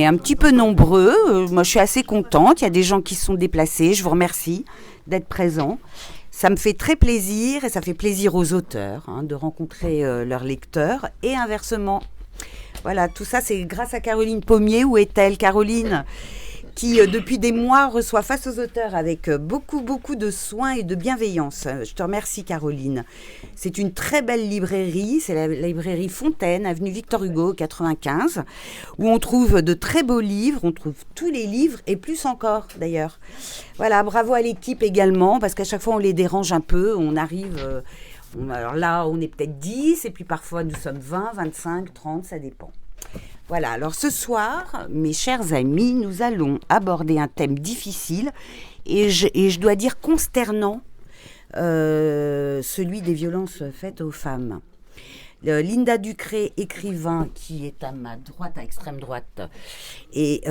Et un petit peu nombreux, moi je suis assez contente, il y a des gens qui se sont déplacés, je vous remercie d'être présents. Ça me fait très plaisir et ça fait plaisir aux auteurs de rencontrer leurs lecteurs et inversement. Voilà, tout ça c'est grâce à Caroline Pommier. Où est-elle, Caroline ? Qui, depuis des mois, reçoit Face aux auteurs avec beaucoup de soin et de bienveillance. Je te remercie, Caroline. C'est une très belle librairie, c'est la librairie Fontaine, avenue Victor Hugo, 95, où on trouve de très beaux livres, on trouve tous les livres et plus encore, d'ailleurs. Voilà, bravo à l'équipe également, parce qu'à chaque fois, on les dérange un peu, on arrive... alors là, on est peut-être 10, et puis parfois, nous sommes 20, 25, 30, ça dépend. Voilà, alors ce soir, mes chers amis, nous allons aborder un thème difficile et je dois dire consternant, celui des violences faites aux femmes. Linda Ducré, écrivain qui est à ma droite, à extrême droite, et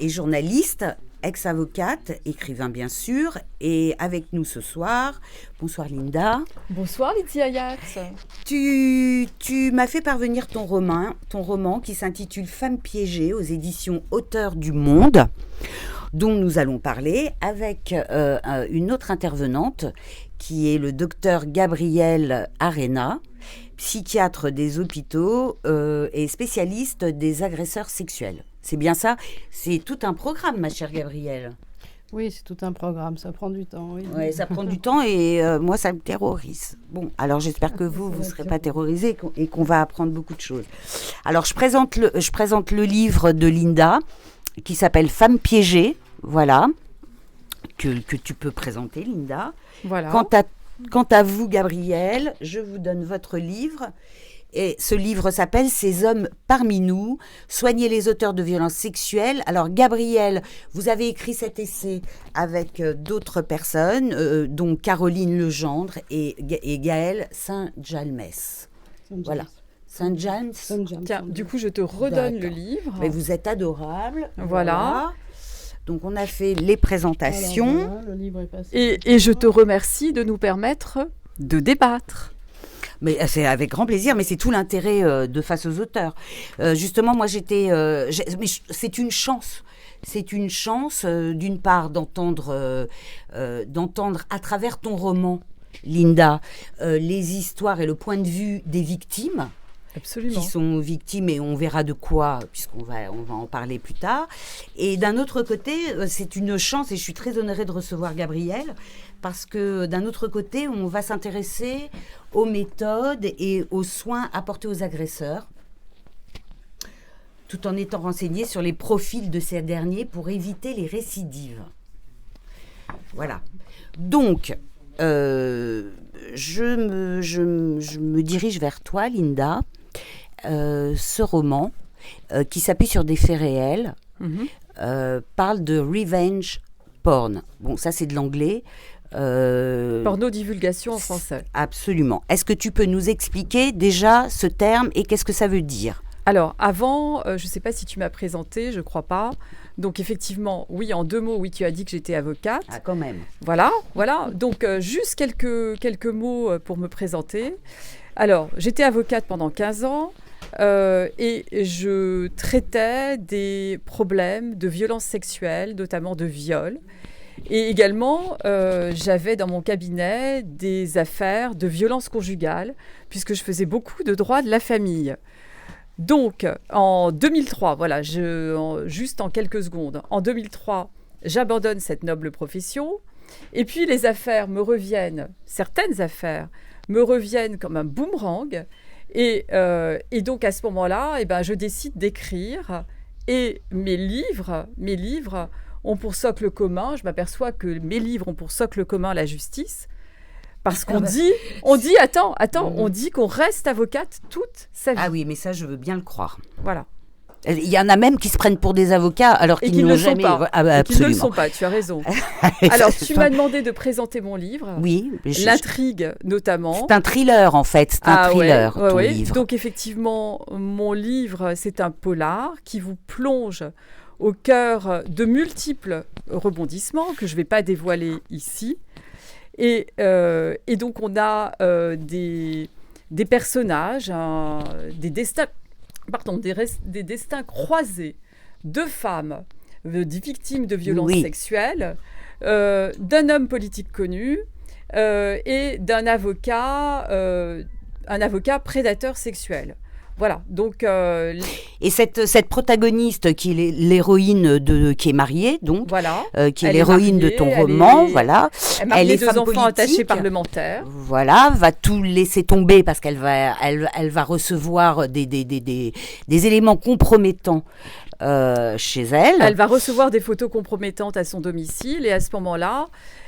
journaliste, ex-avocate, écrivain bien sûr, et avec nous ce soir. Bonsoir Linda. Bonsoir Lydie Ajax. Tu m'as fait parvenir ton roman qui s'intitule Femmes piégées aux éditions Auteurs du Monde, dont nous allons parler avec une autre intervenante qui est le docteur Gabriel Arena, psychiatre des hôpitaux et spécialiste des agresseurs sexuels. C'est bien ça ? C'est tout un programme, ma chère Gabrielle. Oui, c'est tout un programme, ça prend du temps. Oui, ouais, ça prend du temps et moi, ça me terrorise. Bon, alors j'espère que vous ne serez pas terrorisés et qu'on va apprendre beaucoup de choses. Alors, je présente le livre de Linda qui s'appelle Femmes piégées, voilà, que tu peux présenter, Linda. Voilà. Quant à vous, Gabrielle, je vous donne votre livre. Et ce livre s'appelle « Ces hommes parmi nous, soigner les auteurs de violences sexuelles ». Alors, Gabrielle, vous avez écrit cet essai avec d'autres personnes, dont Caroline Legendre et Gaëlle Saint-Jalmès. Voilà. Saint-Jalmès. Tiens, du coup, je te redonne le livre. Mais vous êtes adorable. Voilà. Donc, on a fait les présentations. Alors, voilà, le livre est passé. Et je te remercie de nous permettre de débattre. Mais c'est avec grand plaisir, mais c'est tout l'intérêt de Face aux auteurs. Justement, moi, c'est une chance. C'est une chance, d'une part, d'entendre à travers ton roman, Linda, les histoires et le point de vue des victimes. Absolument. Qui sont victimes, et on verra de quoi, puisqu'on va en parler plus tard. Et d'un autre côté, c'est une chance, et je suis très honorée de recevoir Gabrielle, parce que d'un autre côté, on va s'intéresser aux méthodes et aux soins apportés aux agresseurs, tout en étant renseigné sur les profils de ces derniers pour éviter les récidives. Voilà. Donc, je me dirige vers toi, Linda. Ce roman, qui s'appuie sur des faits réels, parle de revenge porn. Bon, ça c'est de l'anglais. Porno-divulgation en français. Absolument. Est-ce que tu peux nous expliquer déjà ce terme et qu'est-ce que ça veut dire ? Alors, avant, je ne sais pas si tu m'as présenté, je ne crois pas. Donc, effectivement, oui, en 2 mots, oui, tu as dit que j'étais avocate. Ah, quand même. Voilà. Donc, juste quelques mots pour me présenter. Alors, j'étais avocate pendant 15 ans et je traitais des problèmes de violences sexuelles, notamment de viol. Et également, j'avais dans mon cabinet des affaires de violences conjugales, puisque je faisais beaucoup de droit de la famille. Donc, en 2003, voilà, juste en quelques secondes, en 2003, j'abandonne cette noble profession. Et puis, les affaires me reviennent, certaines affaires me reviennent comme un boomerang. Et donc, à ce moment-là, je décide d'écrire. Et mes livres ont pour socle commun, je m'aperçois que mes livres ont pour socle commun la justice. Parce qu'on dit, on dit qu'on reste avocate toute sa vie. Ah oui, mais ça, je veux bien le croire. Voilà. Il y en a même qui se prennent pour des avocats alors qu'ils ne le jamais... sont pas. Ah bah, qui ne le sont pas, tu as raison. Alors, tu m'as demandé de présenter mon livre. Oui. L'intrigue, notamment. C'est un thriller, en fait. C'est un thriller, ton livre. Donc, effectivement, mon livre, c'est un polar qui vous plonge au cœur de multiples rebondissements que je ne vais pas dévoiler ici. Et donc, on a des personnages, des destins des destins croisés de femmes victimes de violences sexuelles, d'un homme politique connu et d'un avocat prédateur sexuel. Voilà, donc... Et cette protagoniste qui est l'héroïne qui est mariée, donc, voilà, qui est l'héroïne de ton roman, voilà. Elle est 2 enfants attachés parlementaires. Voilà, va tout laisser tomber parce qu'elle va recevoir des éléments compromettants chez elle. Elle va recevoir des photos compromettantes à son domicile et à ce moment-là,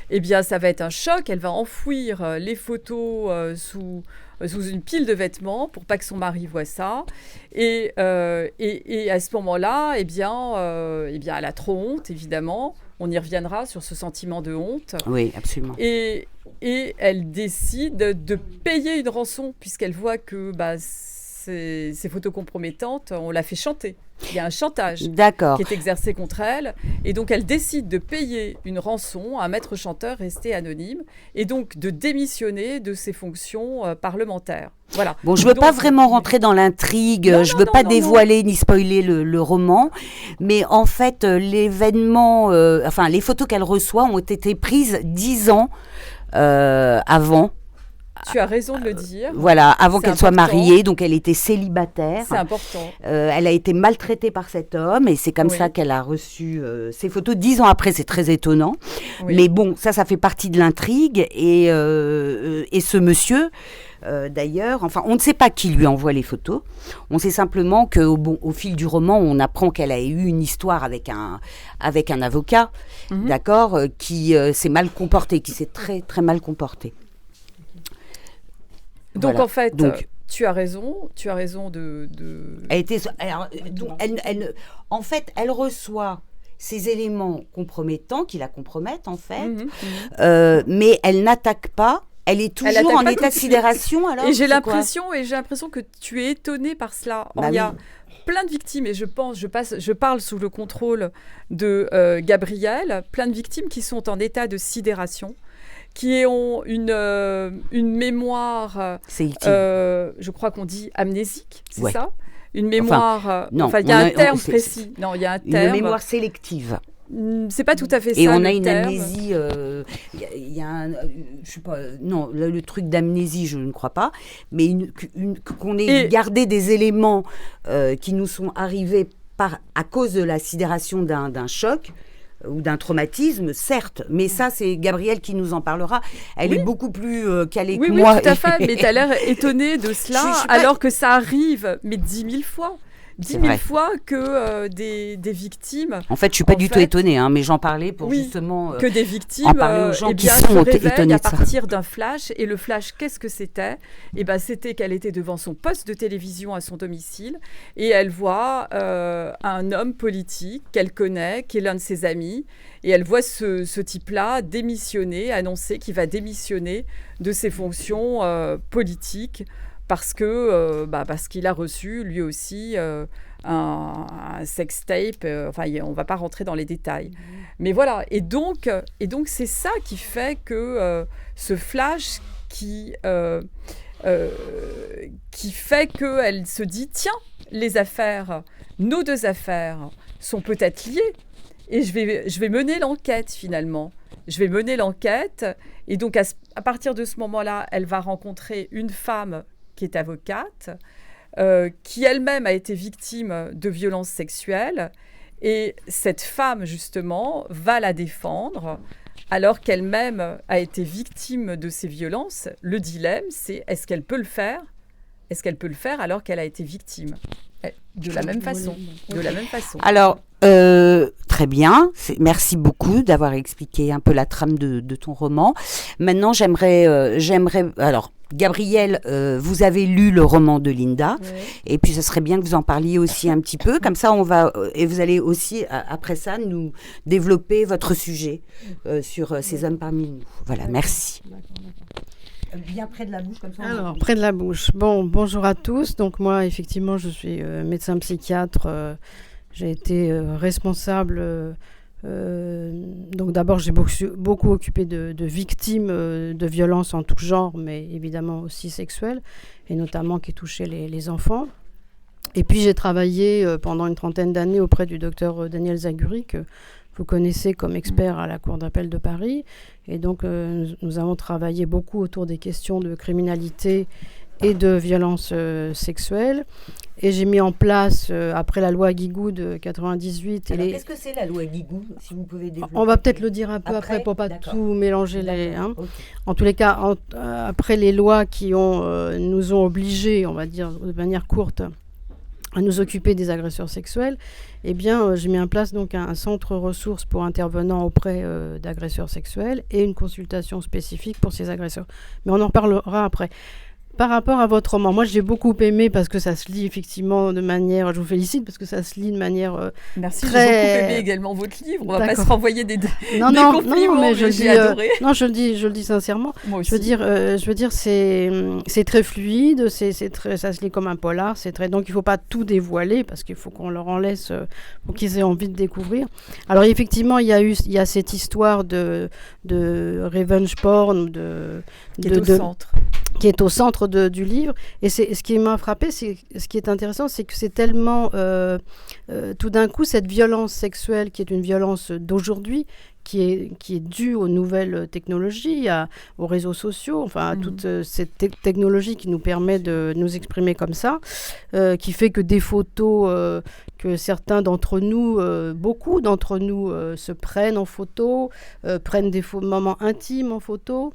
eh bien, ça va être un choc. Elle va enfouir les photos sous une pile de vêtements pour pas que son mari voie ça. Et à ce moment-là, eh bien, elle a trop honte, évidemment. On y reviendra sur ce sentiment de honte. Oui, absolument. Et elle décide de payer une rançon puisqu'elle voit que ces photos compromettantes, on l'a fait chanter. Il y a un chantage qui est exercé contre elle. Et donc, elle décide de payer une rançon à un maître chanteur resté anonyme et donc de démissionner de ses fonctions parlementaires. Voilà. Bon, je ne veux pas vraiment rentrer dans l'intrigue, je ne veux pas dévoiler ni spoiler le roman, mais en fait, l'événement, les photos qu'elle reçoit ont été prises 10 ans avant. Tu as raison de le dire. Voilà, avant qu'elle soit mariée, donc elle était célibataire. C'est important. Elle a été maltraitée par cet homme et c'est comme ça qu'elle a reçu ces photos 10 ans après. C'est très étonnant. Oui. Mais bon, ça fait partie de l'intrigue. Et ce monsieur, d'ailleurs, on ne sait pas qui lui envoie les photos. On sait simplement qu'au fil du roman, on apprend qu'elle a eu une histoire avec un avocat, d'accord, qui s'est mal comporté, qui s'est très, très mal comporté. Donc voilà. En fait, tu as raison de... Elle reçoit ces éléments compromettants qui la compromettent en fait, mais elle n'attaque pas. Elle est toujours en état de sidération. Alors, et j'ai l'impression que tu es étonnée par cela. Il y a plein de victimes, et je parle sous le contrôle de Gabrielle, plein de victimes qui sont en état de sidération, qui ont une mémoire, je crois qu'on dit amnésique, c'est ça ? Une mémoire, il y a un terme précis. Non, il y a un terme. Une mémoire sélective. C'est pas tout à fait ça. Et on a une amnésie, il y a je sais pas, non, le truc d'amnésie, je ne crois pas, mais qu'on ait gardé des éléments qui nous sont arrivés à cause de la sidération d'un choc, ou d'un traumatisme, certes, mais ça, c'est Gabrielle qui nous en parlera. Elle est beaucoup plus calée que moi. Oui, tout à fait, mais tu as l'air étonnée de cela, alors que ça arrive, mais 10 000 fois. 10 000 fois que des victimes... En fait, je ne suis pas du tout étonnée, mais j'en parlais pour justement que des victimes en parler aux gens qui se sont réveillent étonnés à partir d'un flash. Et le flash, qu'est-ce que c'était ? C'était qu'elle était devant son poste de télévision à son domicile et elle voit un homme politique qu'elle connaît, qui est l'un de ses amis. Et elle voit ce type-là démissionner, annoncer qu'il va démissionner de ses fonctions politiques parce qu'il a reçu lui aussi un sextape. On ne va pas rentrer dans les détails. Mais voilà. Et donc c'est ça qui fait que ce flash qui fait qu'elle se dit, tiens, nos 2 affaires sont peut-être liées. Et je vais mener l'enquête, finalement. Je vais mener l'enquête. Et donc, à partir de ce moment-là, elle va rencontrer une femme qui est avocate, qui elle-même a été victime de violences sexuelles. Et cette femme, justement, va la défendre, alors qu'elle-même a été victime de ces violences. Le dilemme, c'est est-ce qu'elle peut le faire ? Est-ce qu'elle peut le faire alors qu'elle a été victime ? De la même façon. Alors, très bien. Merci beaucoup d'avoir expliqué un peu la trame de ton roman. Maintenant, j'aimerais... Alors, Gabrielle, vous avez lu le roman de Linda. Oui. Et puis, ce serait bien que vous en parliez aussi un petit peu. Comme ça, et vous allez aussi, après ça, nous développer votre sujet sur ces hommes parmi nous. Voilà, merci. D'accord. Bien près de la bouche, comme ça. Alors, près de la bouche. Bonjour à tous. Donc, moi, effectivement, je suis médecin psychiatre. J'ai été responsable. Donc, d'abord, j'ai beaucoup occupé de victimes de violences en tout genre, mais évidemment aussi sexuelles, et notamment qui touchaient les enfants. Et puis j'ai travaillé pendant une 30aine d'années auprès du docteur Daniel Zaguri, que vous connaissez comme expert à la Cour d'appel de Paris. Et donc nous avons travaillé beaucoup autour des questions de criminalité et de violence sexuelle. Et j'ai mis en place, après la loi Guigou de 98... Alors, qu'est-ce que c'est la loi Guigou, si vous pouvez développer? On va peut-être le dire un peu après pour pas tout mélanger. Okay. En tous les cas, après les lois qui nous ont obligés, on va dire de manière courte, à nous occuper des agresseurs sexuels, eh bien, j'ai mis en place donc un centre ressources pour intervenants auprès d'agresseurs sexuels et une consultation spécifique pour ces agresseurs. Mais on en parlera après. Par rapport à votre roman, moi j'ai beaucoup aimé parce que ça se lit effectivement de manière, je vous félicite parce que ça se lit de manière Merci, très... j'ai beaucoup aimé également votre livre, on va pas se renvoyer des compliments, mais j'ai adoré. Non, je le dis sincèrement. Moi aussi. Je veux dire c'est très fluide, ça se lit comme un polar, donc il faut pas tout dévoiler parce qu'il faut qu'on leur en laisse pour qu'ils aient envie de découvrir. Alors effectivement, il y a cette histoire de revenge porn qui est au centre du livre. Et ce qui m'a frappé, ce qui est intéressant, c'est que c'est tellement, tout d'un coup, cette violence sexuelle, qui est une violence d'aujourd'hui, qui est due aux nouvelles technologies, aux réseaux sociaux, enfin à toute cette technologie qui nous permet de nous exprimer comme ça, qui fait que des photos, que certains d'entre nous, beaucoup d'entre nous, se prennent en photo, prennent des moments intimes en photo,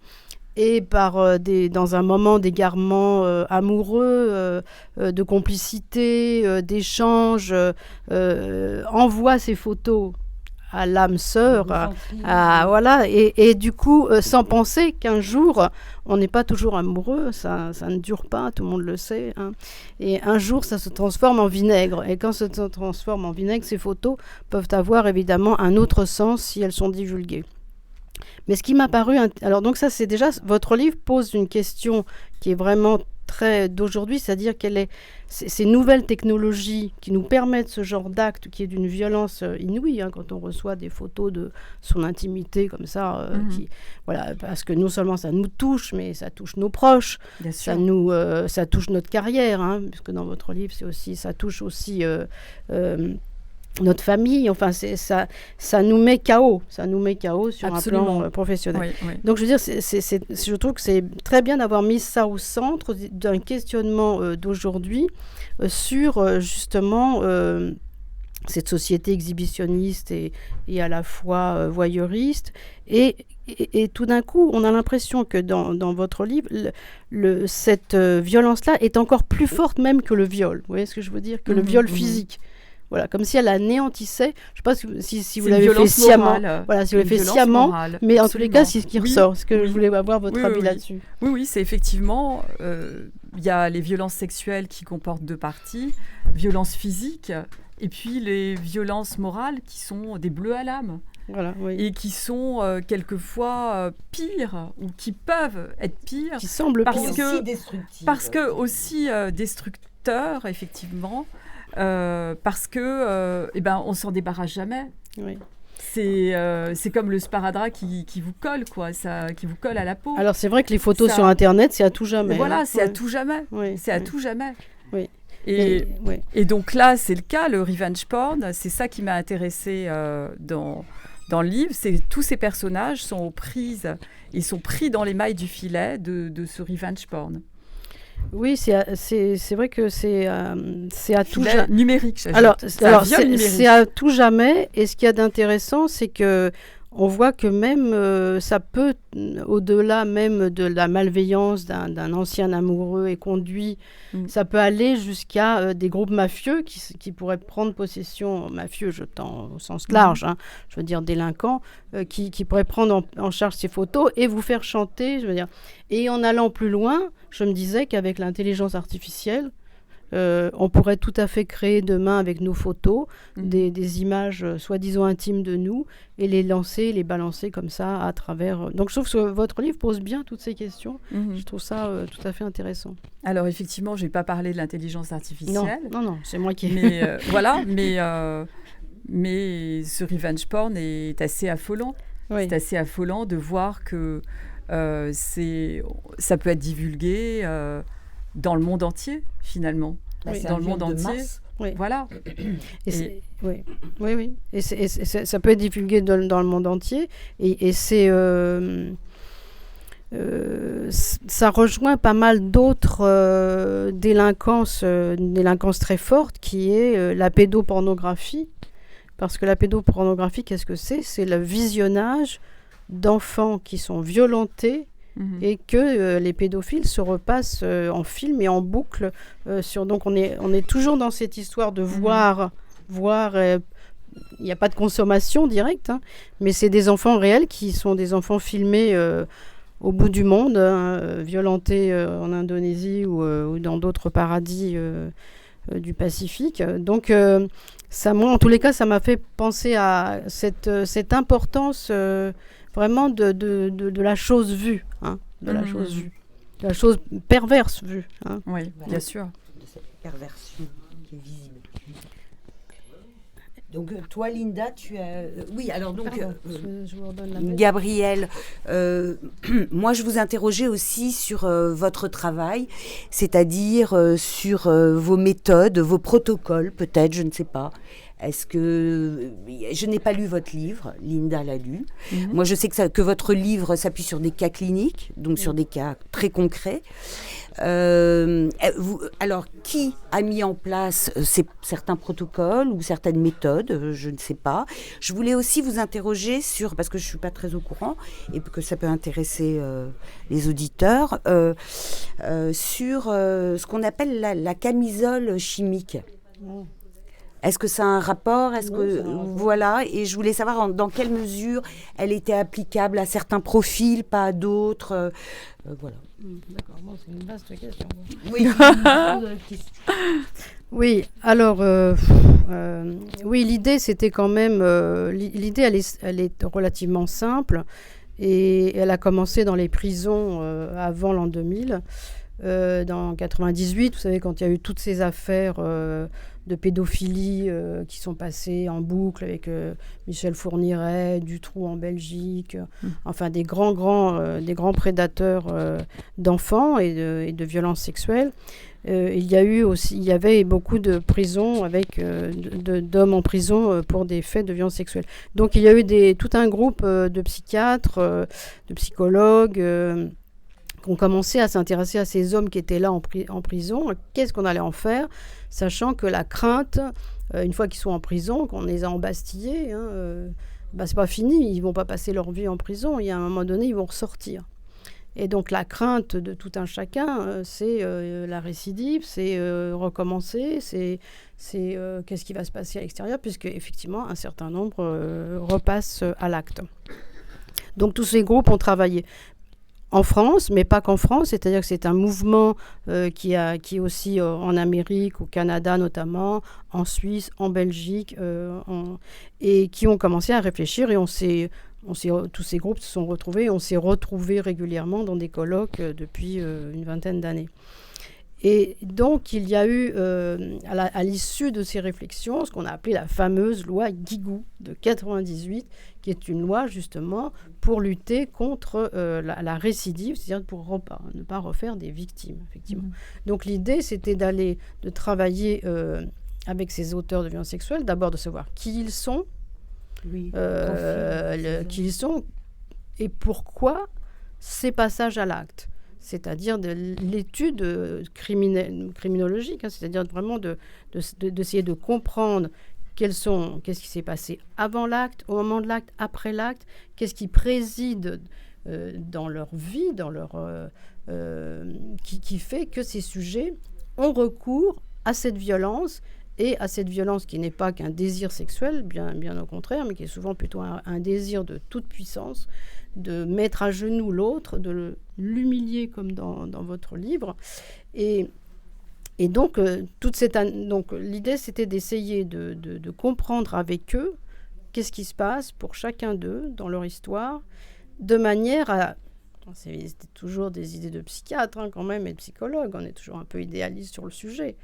et dans un moment d'égarement amoureux, de complicité, d'échange, envoie ces photos à l'âme sœur, voilà, et du coup, sans penser qu'un jour, on n'est pas toujours amoureux, ça ne dure pas, tout le monde le sait, hein. Et un jour, ça se transforme en vinaigre, et quand ça se transforme en vinaigre, ces photos peuvent avoir évidemment un autre sens si elles sont divulguées. Mais ce qui m'a paru... Alors donc ça, c'est déjà... Votre livre pose une question qui est vraiment très d'aujourd'hui, c'est-à-dire ces nouvelles technologies qui nous permettent ce genre d'acte qui est d'une violence inouïe, hein, quand on reçoit des photos de son intimité comme ça, voilà, parce que non seulement ça nous touche, mais ça touche nos proches, ça touche notre carrière, hein, puisque dans votre livre, ça touche aussi... notre famille, enfin ça nous met KO sur Absolument. Un plan professionnel. Oui. Donc je veux dire, je trouve que c'est très bien d'avoir mis ça au centre d'un questionnement d'aujourd'hui sur justement cette société exhibitionniste et à la fois voyeuriste et tout d'un coup, on a l'impression que dans votre livre, cette violence-là est encore plus forte même que le viol. Vous voyez ce que je veux dire? Que le viol physique. Voilà, comme si elle anéantissait. Je ne sais pas si vous l'avez fait sciemment. Voilà, si vous l'avez fait sciemment. Morale, mais absolument. En tous les cas, c'est ce qui ressort. Ce que je voulais avoir votre avis là-dessus. Oui, c'est effectivement. Il y a les violences sexuelles qui comportent deux parties, violences physiques, et puis les violences morales qui sont des bleus à l'âme. Voilà, oui. Et qui sont quelquefois pires, ou qui peuvent être pires. Qui semblent parce pires. Que, aussi destructives. Parce que aussi destructeurs, effectivement. Parce que on s'en débarrasse jamais. Oui. C'est comme le sparadrap qui vous colle, quoi, qui vous colle à la peau. Alors c'est vrai que les photos sur Internet, c'est à tout jamais. Voilà, hein. c'est à tout jamais. Oui. C'est à tout jamais. Oui. Et donc là, c'est le cas, le revenge porn. C'est ça qui m'a intéressée dans le livre. Tous ces personnages sont pris dans les mailles du filet de ce revenge porn. Oui, c'est vrai que c'est à tout jamais. Numérique, alors c'est à tout jamais. Et ce qu'il y a d'intéressant, c'est que on voit que même ça peut, au-delà même de la malveillance d'un ancien amoureux et conduit, ça peut aller jusqu'à des groupes mafieux qui pourraient prendre possession, mafieux, je tends au sens large, hein, je veux dire délinquants, qui pourraient prendre en charge ces photos et vous faire chanter, je veux dire. Et en allant plus loin, je me disais qu'avec l'intelligence artificielle, on pourrait tout à fait créer demain avec nos photos des images soi-disant intimes de nous et les balancer comme ça à travers... Donc je trouve que votre livre pose bien toutes ces questions. Je trouve ça tout à fait intéressant. Alors effectivement, je n'ai pas parlé de l'intelligence artificielle. Non, c'est moi qui... Mais voilà, mais ce revenge porn est assez affolant. Oui. C'est assez affolant de voir que ça peut être divulgué... dans le monde entier, finalement. c'est dans un le monde viol de entier. masse. Oui. Voilà. Oui, oui, oui. Et ça peut être divulgué dans le monde entier. Et c'est... ça rejoint pas mal d'autres délinquances, une délinquance très forte qui est la pédopornographie. Parce que la pédopornographie, qu'est-ce que c'est ? C'est le visionnage d'enfants qui sont violentés et que les pédophiles se repassent en film et en boucle. Donc on est toujours dans cette histoire de voir. Il n'y a pas de consommation directe, hein, mais c'est des enfants réels qui sont des enfants filmés au bout du monde, violentés en Indonésie ou dans d'autres paradis du Pacifique. Donc moi, en tous les cas, ça m'a fait penser à cette importance vraiment de la chose vue, hein, de la chose vue, de la chose perverse vue. Hein. Oui, bien sûr. De cette perversion qui est visible. Donc toi, Linda, tu as... oui, alors donc... je vous redonne la main. Gabrielle, moi je vous interrogeais aussi sur votre travail, c'est-à-dire sur vos méthodes, vos protocoles peut-être, je ne sais pas. Est-ce que... Je n'ai pas lu votre livre, Linda l'a lu. Moi je sais que votre livre s'appuie sur des cas cliniques, donc sur des cas très concrets. Alors, qui a mis en place certains protocoles ou certaines méthodes, je ne sais pas. Je voulais aussi vous interroger sur, parce que je ne suis pas très au courant et que ça peut intéresser les auditeurs, sur ce qu'on appelle la camisole chimique. Est-ce que ça a un rapport ? Voilà, et je voulais savoir dans quelle mesure elle était applicable à certains profils, pas à d'autres. Voilà. D'accord, bon, c'est une vaste question. Oui. Oui, alors, oui, l'idée, c'était quand même... l'idée, elle est relativement simple et elle a commencé dans les prisons avant l'an 2000. Dans 98, vous savez, quand il y a eu toutes ces affaires de pédophilie qui sont passées en boucle avec Michel Fourniret, Dutroux en Belgique, enfin des grands prédateurs d'enfants et de violences sexuelles. Il y avait beaucoup de prisons avec d'hommes en prison pour des faits de violences sexuelles. Donc il y a eu tout un groupe de psychiatres, de psychologues qui ont commencé à s'intéresser à ces hommes qui étaient là en prison. Qu'est-ce qu'on allait en faire, sachant que la crainte, une fois qu'ils sont en prison, qu'on les a embastillés, c'est pas fini, ils vont pas passer leur vie en prison, il y a un moment donné, ils vont ressortir. Et donc la crainte de tout un chacun, c'est la récidive, c'est recommencer, c'est qu'est-ce qui va se passer à l'extérieur, puisque effectivement un certain nombre repassent à l'acte. Donc tous ces groupes ont travaillé en France, mais pas qu'en France, c'est-à-dire que c'est un mouvement qui est aussi en Amérique, au Canada notamment, en Suisse, en Belgique, et qui ont commencé à réfléchir et tous ces groupes se sont retrouvés, on s'est retrouvés régulièrement dans des colloques depuis une vingtaine d'années. Et donc, il y a eu, à l'issue de ces réflexions, ce qu'on a appelé la fameuse loi Guigou de 98, qui est une loi, justement, pour lutter contre la récidive, c'est-à-dire pour ne pas refaire des victimes, effectivement. Donc, l'idée, c'était de travailler avec ces auteurs de violences sexuelles, d'abord de savoir qui ils sont, qui ils sont, et pourquoi ces passages à l'acte. C'est-à-dire de l'étude criminologique, c'est-à-dire vraiment d'essayer de comprendre qu'est-ce qui s'est passé avant l'acte, au moment de l'acte, après l'acte, qu'est-ce qui préside dans leur vie, qui fait que ces sujets ont recours à cette violence, et à cette violence qui n'est pas qu'un désir sexuel, bien au contraire, mais qui est souvent plutôt un désir de toute puissance, de mettre à genoux l'autre, de l'humilier comme dans votre livre. Et donc, donc l'idée, c'était d'essayer de comprendre avec eux qu'est-ce qui se passe pour chacun d'eux dans leur histoire, de manière à... C'était toujours des idées de psychiatres quand même, et de psychologues, on est toujours un peu idéaliste sur le sujet,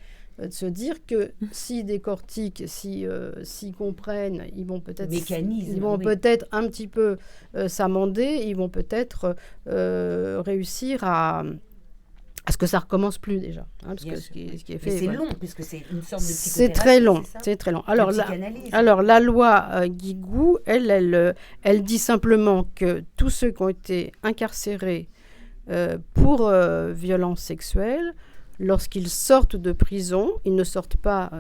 de se dire que s'ils décortiquent, s'ils comprennent, ils vont peut-être peut-être un petit peu s'amender, ils vont peut-être réussir à à ce que ça recommence plus déjà. Parce Bien que sûr, ce qui est Mais fait. c'est voilà. long, puisque c'est une sorte de psychothérapie. C'est très long, c'est ça c'est très long. La psychanalyse. Alors la loi Guigou, elle dit simplement que tous ceux qui ont été incarcérés pour violences sexuelles, lorsqu'ils sortent de prison, ils ne sortent pas,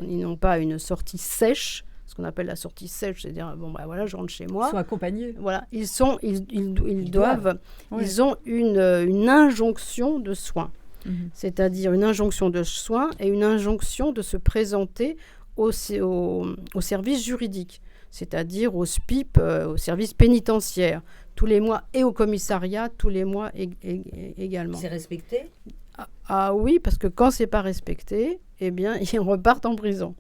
ils n'ont pas une sortie sèche, ce qu'on appelle la sortie sèche, c'est-à-dire bon bah voilà, je rentre chez moi. Ils sont accompagnés. Voilà, ils doivent, Oui. ils ont une injonction de soins. Mhm. C'est-à-dire une injonction de soins et une injonction de se présenter au service juridique, c'est-à-dire au SPIP, au service pénitentiaire, tous les mois, et au commissariat, tous les mois également. C'est respecté? Ah oui, parce que quand c'est pas respecté, eh bien, ils repartent en prison.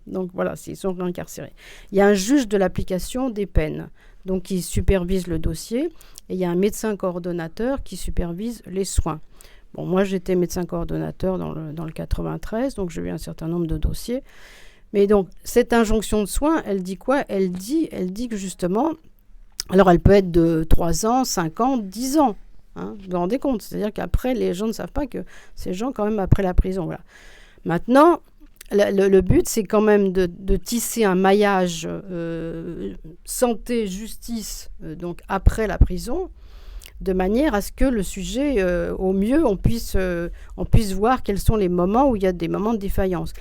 Donc voilà, s'ils sont incarcérés. Il y a un juge de l'application des peines, donc qui supervise le dossier, et il y a un médecin coordonnateur qui supervise les soins. Bon, moi, j'étais médecin coordonnateur dans le 93, donc j'ai eu un certain nombre de dossiers. Mais donc, cette injonction de soins, elle dit quoi ? Elle dit que justement, alors elle peut être de 3 ans, 5 ans, 10 ans. Vous vous rendez compte ? C'est-à-dire qu'après, les gens ne savent pas que ces gens, quand même, après la prison, voilà. Maintenant, le but, c'est quand même de tisser un maillage santé, justice, donc après la prison, de manière à ce que le sujet, au mieux, on puisse voir quels sont les moments où il y a des moments de défaillance.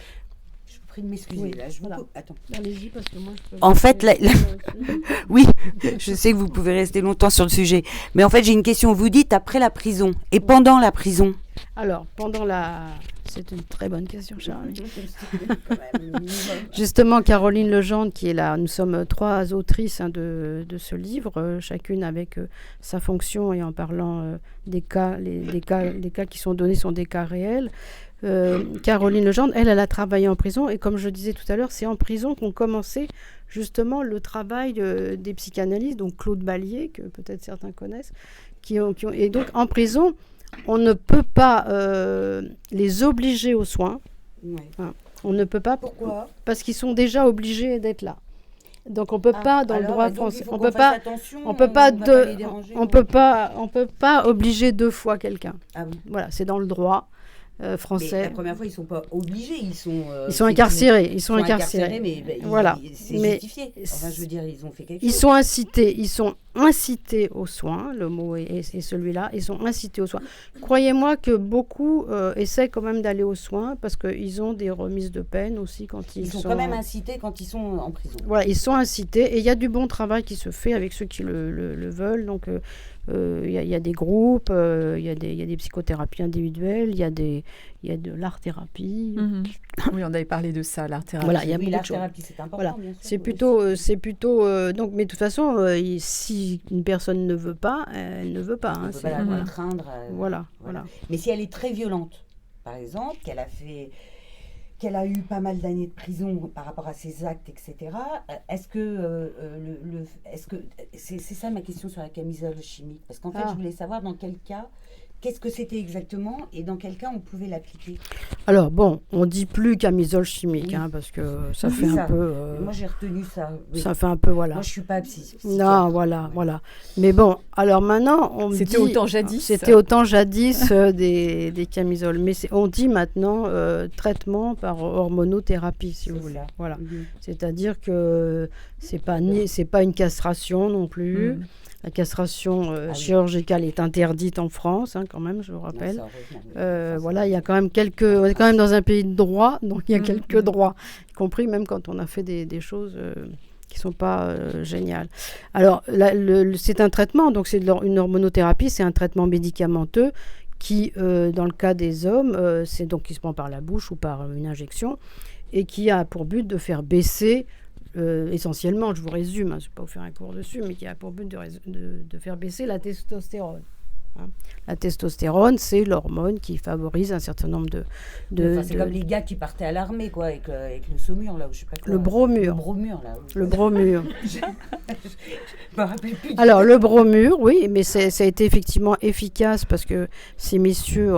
Je vous prie de m'excuser. Oui, Là, je vous voilà. coupe. Attends. Allez-y, parce que moi, je peux... En fait, oui, je sais que vous pouvez rester longtemps sur le sujet. Mais en fait, j'ai une question. Vous dites après la prison et pendant la prison. Alors, c'est une très bonne question, Charlie. Justement, Caroline Legendre, qui est là, nous sommes 3 autrices de ce livre, chacune avec sa fonction et en parlant des cas, les cas qui sont donnés sont des cas réels. Caroline Legendre, elle a travaillé en prison, et comme je disais tout à l'heure, c'est en prison qu'ont commencé justement le travail des psychanalystes, donc Claude Ballier, que peut-être certains connaissent, et donc en prison, on ne peut pas les obliger aux soins. Ouais. On ne peut pas. Pourquoi ? Parce qu'ils sont déjà obligés d'être là. Donc on peut pas dans le droit français. On peut pas. On peut pas obliger 2 fois quelqu'un. Ah oui. Voilà, c'est dans le droit français. Mais la première fois, ils sont pas obligés, ils sont incarcérés. Ils sont incarcérés, mais voilà. C'est Mais justifié. Enfin, je veux dire, ils ont fait quelque ils chose. sont incités aux soins, le mot est celui-là, ils sont incités aux soins. Croyez-moi que beaucoup essaient quand même d'aller aux soins parce qu'ils ont des remises de peine aussi quand ils sont... Ils sont quand même incités quand ils sont en prison. Voilà, ils sont incités et il y a du bon travail qui se fait avec ceux qui le veulent. Donc, il y a des groupes, il y a des psychothérapies individuelles, il y a de l'art-thérapie. Mhm. Oui, on avait parlé de ça, l'art-thérapie. Voilà, il y a Oui, beaucoup de choses. l'art-thérapie, c'est important, Voilà. bien sûr. C'est plutôt donc, mais de toute façon, si une personne ne veut pas, elle ne veut pas. On Hein, ne peut c'est- pas la voilà. contraindre. Voilà. Mais si elle est très violente, par exemple, qu'elle a eu pas mal d'années de prison par rapport à ses actes, etc. Est-ce que c'est ça ma question sur la camisole chimique? Parce qu'en fait, je voulais savoir dans quel cas, qu'est-ce que c'était exactement et dans quel cas on pouvait l'appliquer. Alors bon, on dit plus camisole chimique, Oui. hein, parce que ça Oui, fait ça. un peu. Moi, j'ai retenu ça. Oui. Ça fait un peu, voilà. Moi, je suis pas psychiatre. Non, voilà. Mais bon, alors maintenant, on me dit... C'était autant jadis. C'était autant jadis des camisoles. Mais on dit maintenant traitement par hormonothérapie, si vous C'est voulez. ça. Voilà. Mhm. C'est-à-dire que c'est pas une castration non plus. Mhm. La castration oui. chirurgicale est interdite en France, hein, quand même, je vous Non, rappelle. ça, heureusement. Voilà, il y a quand même on est quand même dans un pays de droit, donc il y a Mhm. quelques droits, y compris même quand on a fait des choses qui sont pas géniales. Alors, c'est un traitement, donc c'est une hormonothérapie, c'est un traitement médicamenteux qui, dans le cas des hommes, c'est donc qui se prend par la bouche ou par une injection, et qui a pour but de faire baisser essentiellement, je vous résume, hein, je ne vais pas vous faire un cours dessus, mais qui a pour but de faire baisser la testostérone. Hein. La testostérone, c'est l'hormone qui favorise un certain nombre C'est comme les gars qui partaient à l'armée, quoi, avec le saumur, là, ou je sais pas quoi. Le bromure. Le bromure, là. Oui. Le bromure. Je me rappelle plus. Alors, le bromure, oui, mais ça a été effectivement efficace parce que ces messieurs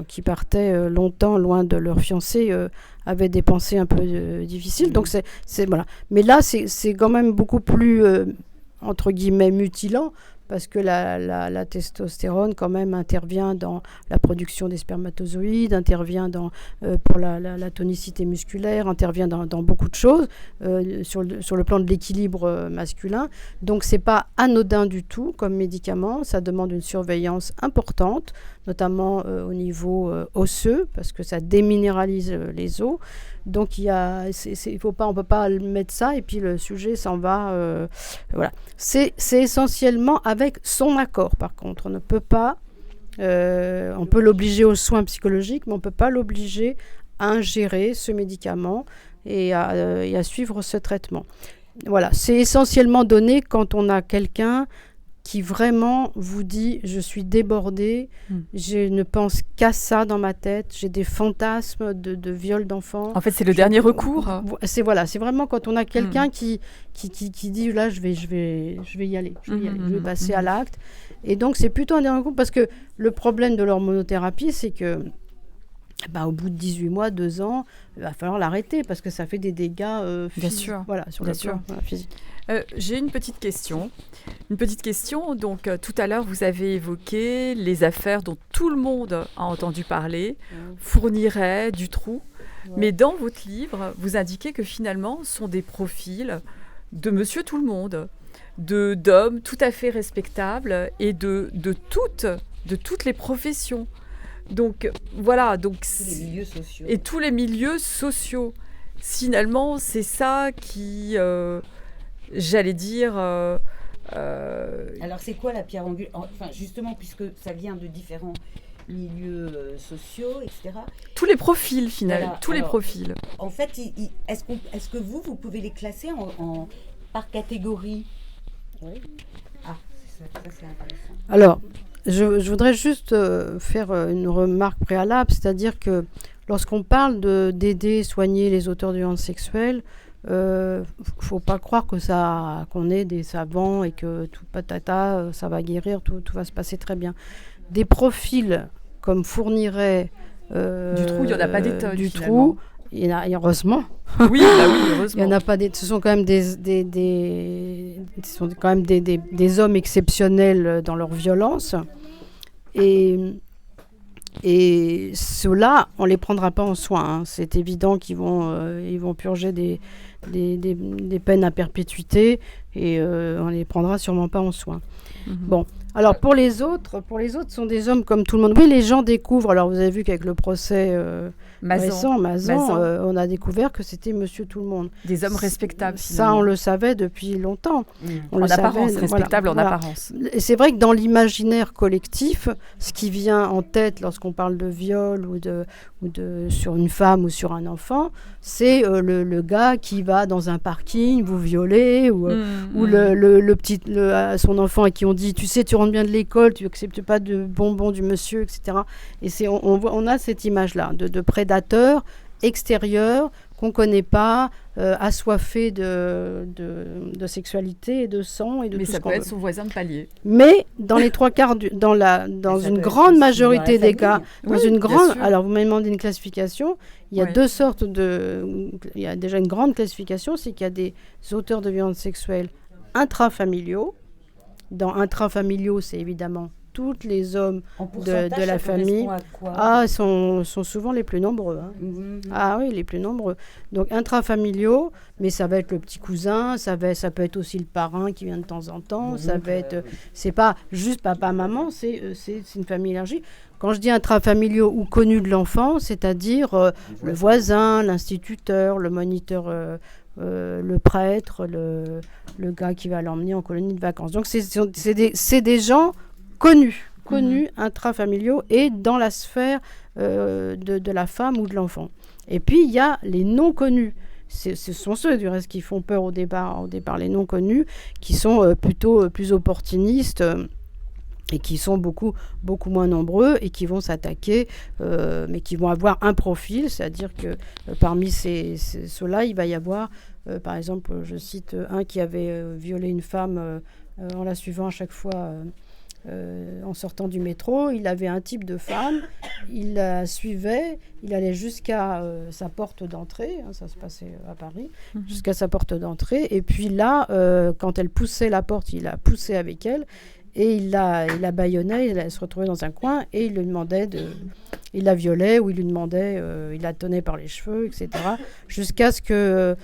qui partaient longtemps loin de leur fiancé avaient des pensées un peu difficiles. Donc, voilà. Mais là, c'est quand même beaucoup plus, entre guillemets, mutilant parce que la testostérone quand même intervient dans la production des spermatozoïdes, intervient pour la tonicité musculaire, intervient dans beaucoup de choses sur le plan de l'équilibre masculin. Donc c'est pas anodin du tout comme médicament, ça demande une surveillance importante, notamment au niveau osseux, parce que ça déminéralise les os. Donc on peut pas mettre ça et puis le sujet s'en va. Voilà. C'est essentiellement avec son accord. Par contre, on ne peut pas. On peut l'obliger aux soins psychologiques, mais on ne peut pas l'obliger à ingérer ce médicament et à suivre ce traitement. Voilà. C'est essentiellement donné quand on a quelqu'un qui vraiment vous dit « je suis débordée, je ne pense qu'à ça dans ma tête, j'ai des fantasmes de viol d'enfants ». En fait, c'est le dernier recours. C'est vraiment quand on a quelqu'un qui dit « là, je vais y aller, je vais passer à l'acte ». Et donc, c'est plutôt un dernier recours parce que le problème de l'hormonothérapie, c'est que au bout de 18 mois, 2 ans, il va falloir l'arrêter parce que ça fait des dégâts physiques, sur le plan physique. J'ai une petite question. Donc, tout à l'heure, vous avez évoqué les affaires dont tout le monde a entendu parler, Fourniret, Dutroux. Ouais. Mais dans votre livre, vous indiquez que finalement, ce sont des profils de monsieur tout le monde, d'hommes tout à fait respectables et de toutes les professions. Donc, voilà. Donc, tous les milieux sociaux. Et tous les milieux sociaux. Finalement, c'est ça qui... j'allais dire... Alors, c'est quoi la pierre angulaire ? Enfin, justement, puisque ça vient de différents milieux sociaux, etc. Tous les profils, finalement. Les profils. En fait, est-ce que vous pouvez les classer par catégorie ? Oui. Ah, ça c'est intéressant. Alors, je voudrais juste faire une remarque préalable, c'est-à-dire que lorsqu'on parle d'aider, soigner les auteurs de violences sexuelles, faut pas croire qu'on est des savants et que tout patata, ça va guérir, tout va se passer très bien. Des profils comme Fourniret, Dutroux, il n'y en a pas des tonnes. Dutroux, il y en a, heureusement. Oui, heureusement. Il y en a pas ce sont quand même des hommes exceptionnels dans leur violence. Et ceux-là, on les prendra pas en soin. Hein. C'est évident qu'ils vont purger des peines à perpétuité et on les prendra sûrement pas en soin. Bon, alors pour les autres, ce sont des hommes comme tout le monde. Oui, les gens découvrent. Alors vous avez vu qu'avec le procès récent, Mazan, on a découvert que c'était Monsieur Tout le Monde. Des hommes respectables. Ça, on le savait depuis longtemps. En apparence, respectable en apparence. Et c'est vrai que dans l'imaginaire collectif, ce qui vient en tête lorsqu'on parle de viol ou sur une femme ou sur un enfant, c'est le gars qui va dans un parking vous violer ou son enfant à qui on dit tu sais tu rentres bien de l'école, tu n'acceptes pas de bonbons du monsieur, etc. Et on a cette image-là de prédateur extérieur qu'on ne connaît pas, assoiffé de sexualité et de sang et de mais tout ça ce peut être son voisin de palier. Mais dans les 3/4 dans une grande majorité des cas, alors vous m'avez demandé une classification, il y a deux sortes il y a déjà une grande classification, c'est qu'il y a des auteurs de violences sexuelles intrafamiliaux. Dans intrafamiliaux, c'est évidemment tous les hommes de la famille. Sont souvent les plus nombreux. Hein. Ah oui, les plus nombreux. Donc intrafamiliaux, mais ça va être le petit cousin, ça peut être aussi le parrain qui vient de temps en temps, ça va être... c'est pas juste papa-maman, c'est une famille élargie. Quand je dis intrafamiliaux ou connus de l'enfant, c'est-à-dire le voisin, l'instituteur, le moniteur... le prêtre, le gars qui va l'emmener en colonie de vacances. Donc c'est des gens connus intrafamiliaux et dans la sphère de la femme ou de l'enfant. Et puis il y a les non connus. Ce sont ceux du reste qui font peur au départ les non connus, qui sont plutôt plus opportunistes. Et qui sont beaucoup, beaucoup moins nombreux et qui vont s'attaquer, mais qui vont avoir un profil, c'est-à-dire que parmi ceux-là, il va y avoir, par exemple, je cite un qui avait violé une femme en la suivant à chaque fois en sortant du métro. Il avait un type de femme, il la suivait, il allait jusqu'à sa porte d'entrée, hein, ça se passait à Paris, jusqu'à sa porte d'entrée, et puis là, quand elle poussait la porte, il a poussé avec elle. Et il la bâillonnait, elle se retrouvait dans un coin et il lui demandait il la violait ou il lui demandait, il la tenait par les cheveux, etc. Jusqu'à ce que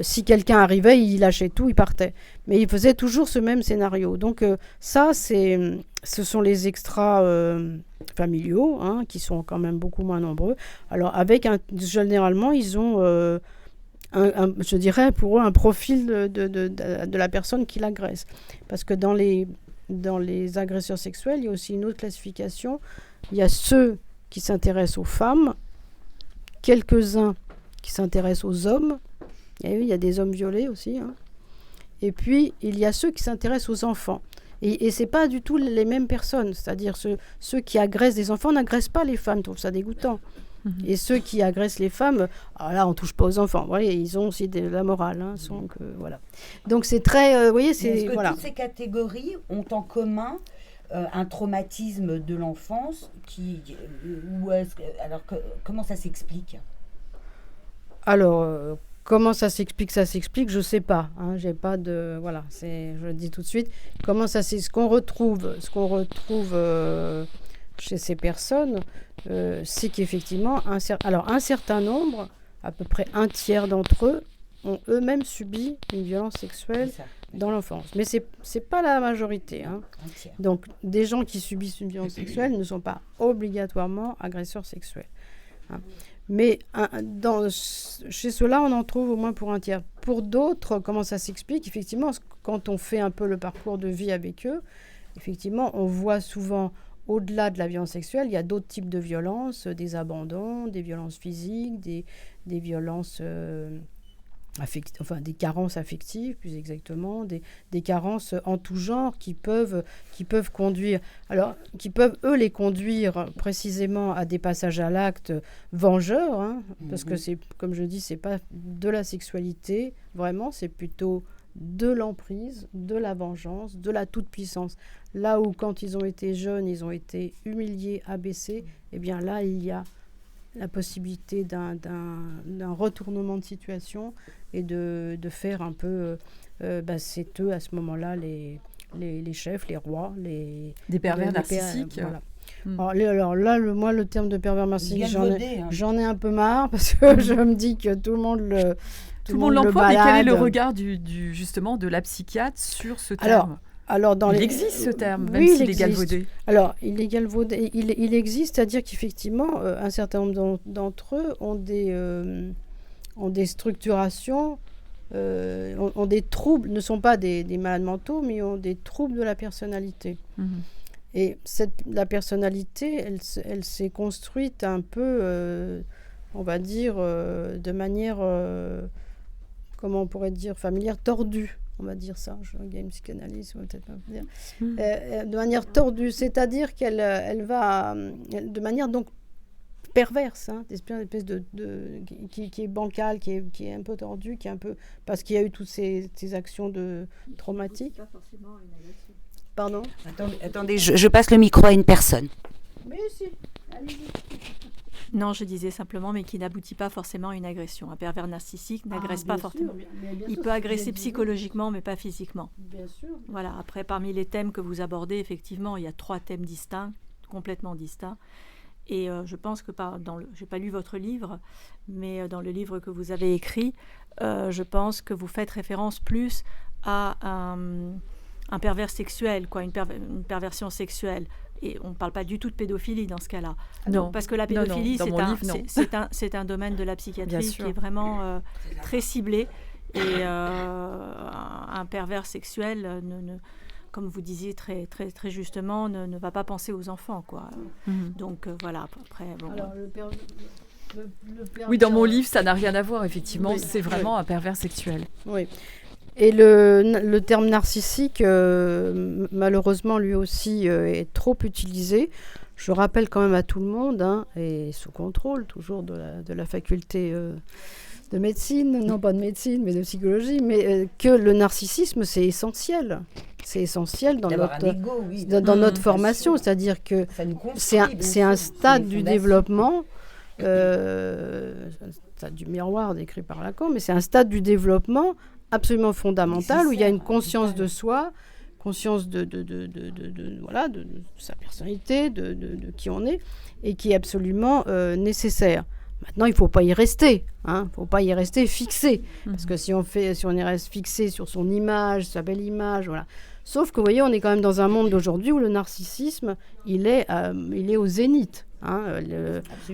si quelqu'un arrivait, il lâchait tout, il partait. Mais il faisait toujours ce même scénario. Donc ça, ce sont les extras familiaux, hein, qui sont quand même beaucoup moins nombreux. Alors généralement, ils ont, je dirais pour eux, un profil de la personne qui l'agresse. Parce que dans les agresseurs sexuels, il y a aussi une autre classification. Il y a ceux qui s'intéressent aux femmes, quelques-uns qui s'intéressent aux hommes. Et oui, il y a des hommes violés aussi. Hein. Et puis, il y a ceux qui s'intéressent aux enfants. Et ce n'est pas du tout les mêmes personnes. C'est-à-dire ceux qui agressent des enfants n'agressent pas les femmes, trouvent ça dégoûtant. Et ceux qui agressent les femmes, là, on ne touche pas aux enfants. Vous voyez, ils ont aussi de la morale. Hein, donc, voilà. Donc, c'est très... vous voyez, c'est... Est-ce que voilà. toutes ces catégories ont en commun un traumatisme de l'enfance comment ça s'explique? Alors, comment ça s'explique, je ne sais pas. Hein, j'ai pas de... Voilà, je le dis tout de suite. Comment ça c'est ce qu'on retrouve chez ces personnes, c'est qu'effectivement, un certain nombre, à peu près un tiers d'entre eux, ont eux-mêmes subi une violence sexuelle dans l'enfance. Mais c'est pas la majorité. Hein. Donc, des gens qui subissent une violence sexuelle ne sont pas obligatoirement agresseurs sexuels. Hein. Mais chez ceux-là, on en trouve au moins pour un tiers. Pour d'autres, comment ça s'explique? Effectivement, quand on fait un peu le parcours de vie avec eux, effectivement, on voit souvent, au-delà de la violence sexuelle, il y a d'autres types de violences, des abandons, des violences physiques, des violences... des carences affectives, plus exactement, des carences en tout genre qui peuvent conduire, qui peuvent, eux, les conduire précisément à des passages à l'acte vengeurs, hein, parce que c'est, comme je dis, c'est pas de la sexualité, vraiment, c'est plutôt de l'emprise, de la vengeance, de la toute-puissance. Là où, quand ils ont été jeunes, ils ont été humiliés, abaissés, eh bien là, il y a la possibilité d'un retournement de situation et de faire un peu... c'est eux, à ce moment-là, les chefs, les rois, des pervers narcissiques. Voilà. Alors là, moi, le terme de pervers narcissique, j'en ai un peu marre, parce que je me dis que tout le monde l'emploie, mais quel est le regard justement de la psychiatre sur ce terme? Il existe ce terme, même s'il est galvaudé. Alors, il est galvaudé. Il existe, c'est-à-dire qu'effectivement, un certain nombre d'entre eux ont des structurations, ont des troubles, ne sont pas des malades mentaux, mais ont des troubles de la personnalité. Et la personnalité, elle s'est construite un peu, on va dire, de manière, comment on pourrait dire, familière, tordue. On va dire ça, il y a une psychanalyse, on va peut-être pas dire. De manière tordue, c'est-à-dire qu'elle va de manière donc perverse, hein, une espèce qui est bancale, qui est un peu tordue, qui est un peu parce qu'il y a eu toutes ces actions traumatiques. Pas forcément une agression. Pardon ? Attendez, je passe le micro à une personne. Mais si, allez-y. Non, je disais simplement, mais qui n'aboutit pas forcément à une agression. Un pervers narcissique n'agresse pas forcément. Il peut agresser psychologiquement, mais pas physiquement. Bien sûr. Voilà. Après, parmi les thèmes que vous abordez, effectivement, il y a 3 thèmes distincts, complètement distincts. Et je pense que j'ai pas lu votre livre, mais dans le livre que vous avez écrit, je pense que vous faites référence plus à un pervers sexuel, une perversion sexuelle. Et on ne parle pas du tout de pédophilie dans ce cas-là. Non. Parce que la pédophilie, c'est un domaine de la Bien psychiatrie sûr. qui est vraiment très ciblé. Et un pervers sexuel, comme vous disiez très, très, très justement, ne va pas penser aux enfants, quoi. Donc voilà, après... Bon. Alors, Oui, dans mon livre, ça n'a rien à voir, effectivement. C'est vraiment un pervers sexuel. Oui. Et le terme narcissique, malheureusement, lui aussi, est trop utilisé. Je rappelle quand même à tout le monde, hein, et sous contrôle toujours de la faculté de médecine, non pas de médecine, mais de psychologie, mais que le narcissisme, c'est essentiel. C'est essentiel dans notre formation, c'est-à-dire que c'est un stade du développement, stade du miroir décrit par Lacan, mais c'est un stade du développement absolument fondamental, où il y a une conscience de soi conscience voilà, de sa personnalité, de qui on est, et qui est absolument nécessaire. Maintenant, il ne faut pas y rester, hein. Il ne faut pas y rester fixé, parce que si on y reste fixé sur son image, sa belle image, voilà. Sauf que, vous voyez, on est quand même dans un monde d'aujourd'hui où le narcissisme, il est au zénith. Hein,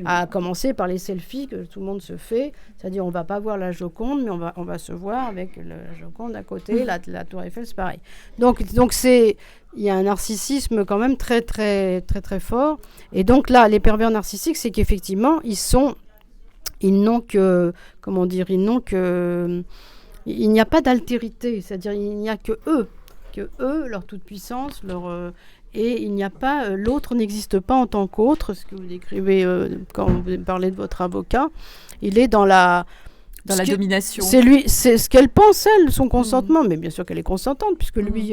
à commencer par les selfies que tout le monde se fait, c'est-à-dire on va pas voir la Joconde, mais on va se voir avec la Joconde à côté, la Tour Eiffel, c'est pareil. Donc il y a un narcissisme quand même très très très très fort. Et donc là, les pervers narcissiques, c'est qu'effectivement il n'y a pas d'altérité, c'est-à-dire il n'y a que eux, leur toute puissance, et il n'y a pas, l'autre n'existe pas en tant qu'autre, ce que vous décrivez quand vous parlez de votre avocat. Il est dans la domination. C'est ce qu'elle pense, elle, son consentement. Mais bien sûr qu'elle est consentante, puisque lui,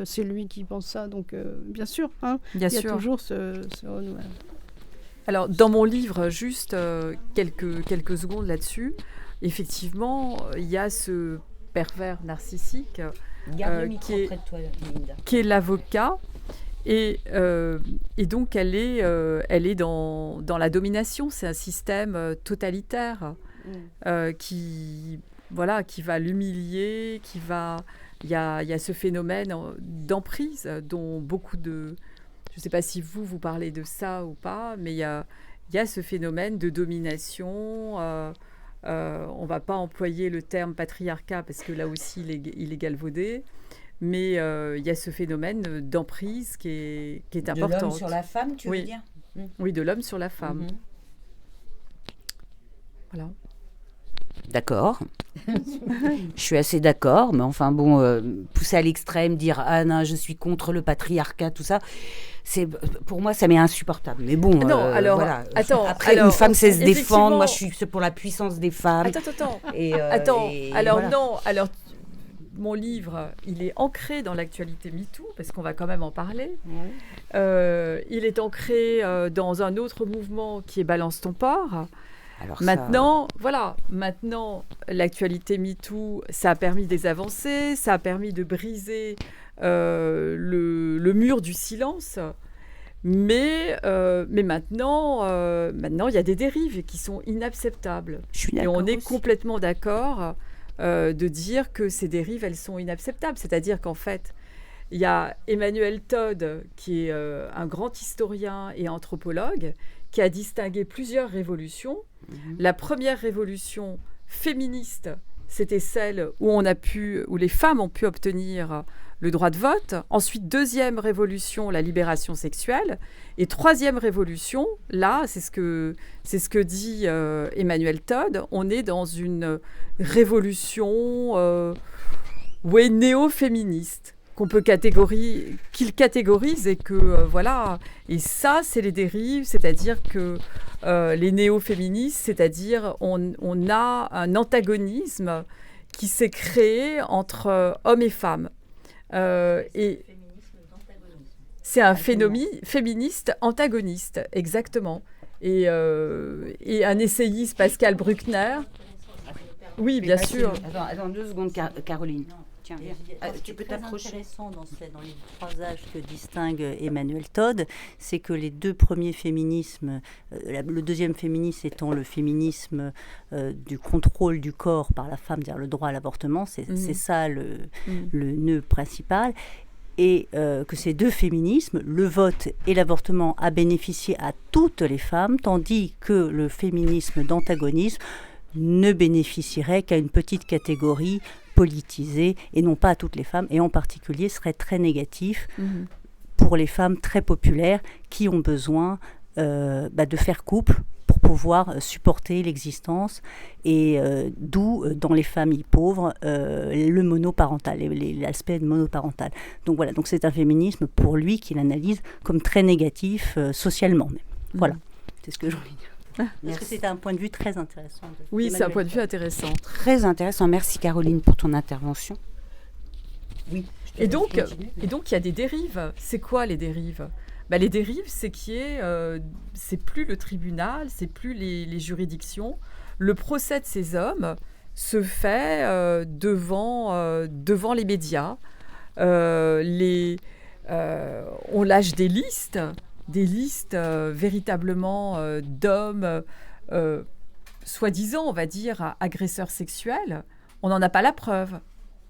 c'est lui qui pense ça. Donc, bien sûr, hein, bien il y a sûr. toujours ce renouvel. Alors, dans mon livre, juste quelques secondes là-dessus, effectivement, il y a ce pervers narcissique qui est l'avocat. Et donc, elle est dans la domination. C'est un système totalitaire qui va l'humilier, il y a ce phénomène d'emprise dont beaucoup de... Je ne sais pas si vous parlez de ça ou pas, mais il y a ce phénomène de domination. On ne va pas employer le terme patriarcat parce que là aussi, il est galvaudé. Mais il y a ce phénomène d'emprise qui est important. De l'homme sur la femme, tu veux dire ? Oui, de l'homme sur la femme. Voilà. D'accord. Je suis assez d'accord, mais enfin bon, pousser à l'extrême, dire « Ah non, je suis contre le patriarcat », tout ça, pour moi, ça m'est insupportable. Mais bon, non, alors, voilà. Attends, après, une femme sait se défendre. Moi, je suis pour la puissance des femmes. Attends. Alors, non, alors... Mon livre, il est ancré dans l'actualité MeToo, parce qu'on va quand même en parler. Il est ancré dans un autre mouvement qui est Balance ton porc. Alors maintenant, l'actualité MeToo, ça a permis des avancées, ça a permis de briser le mur du silence. Mais maintenant, il y a des dérives qui sont inacceptables. Et on est complètement d'accord de dire que ces dérives, elles sont inacceptables. C'est-à-dire qu'en fait, il y a Emmanuel Todd, qui est un grand historien et anthropologue, qui a distingué plusieurs révolutions. La première révolution féministe, c'était celle où les femmes ont pu obtenir le droit de vote. Ensuite, deuxième révolution, la libération sexuelle. Et troisième révolution, là, c'est ce que dit Emmanuel Todd, on est dans une révolution néo-féministe qu'il catégorise et que voilà. Et ça, c'est les dérives, c'est-à-dire que les néo-féministes, c'est-à-dire on a un antagonisme qui s'est créé entre hommes et femmes. Et c'est un phénomène féministe antagoniste, exactement. Et un essayiste, Pascal Bruckner. Oui, bien sûr. Attends 2 secondes, Caroline. Tiens, tu peux t'approcher. Ce qui est intéressant dans les 3 âges que distingue Emmanuel Todd, c'est que les 2 premiers féminismes, le deuxième féminisme étant le féminisme du contrôle du corps par la femme, c'est-à-dire le droit à l'avortement, c'est ça le nœud principal. Et que ces 2 féminismes, le vote et l'avortement, a bénéficié à toutes les femmes, tandis que le féminisme d'antagonisme ne bénéficierait qu'à une petite catégorie politisée et non pas à toutes les femmes, et en particulier serait très négatif pour les femmes très populaires qui ont besoin de faire couple pour pouvoir supporter l'existence, et d'où dans les familles pauvres le monoparental, l'aspect monoparental. Donc voilà, donc c'est un féminisme pour lui qu'il analyse comme très négatif socialement. Voilà, c'est ce que je voulais dire. Parce que c'est un point de vue très intéressant. Oui, c'est un point de vue intéressant. Très intéressant. Merci Caroline pour ton intervention. Oui. Et donc, il y a des dérives. C'est quoi les dérives ? Les dérives, c'est c'est plus le tribunal, c'est plus les juridictions. Le procès de ces hommes se fait devant les médias. On lâche des listes véritablement d'hommes, soi-disant, on va dire, agresseurs sexuels. On n'en a pas la preuve,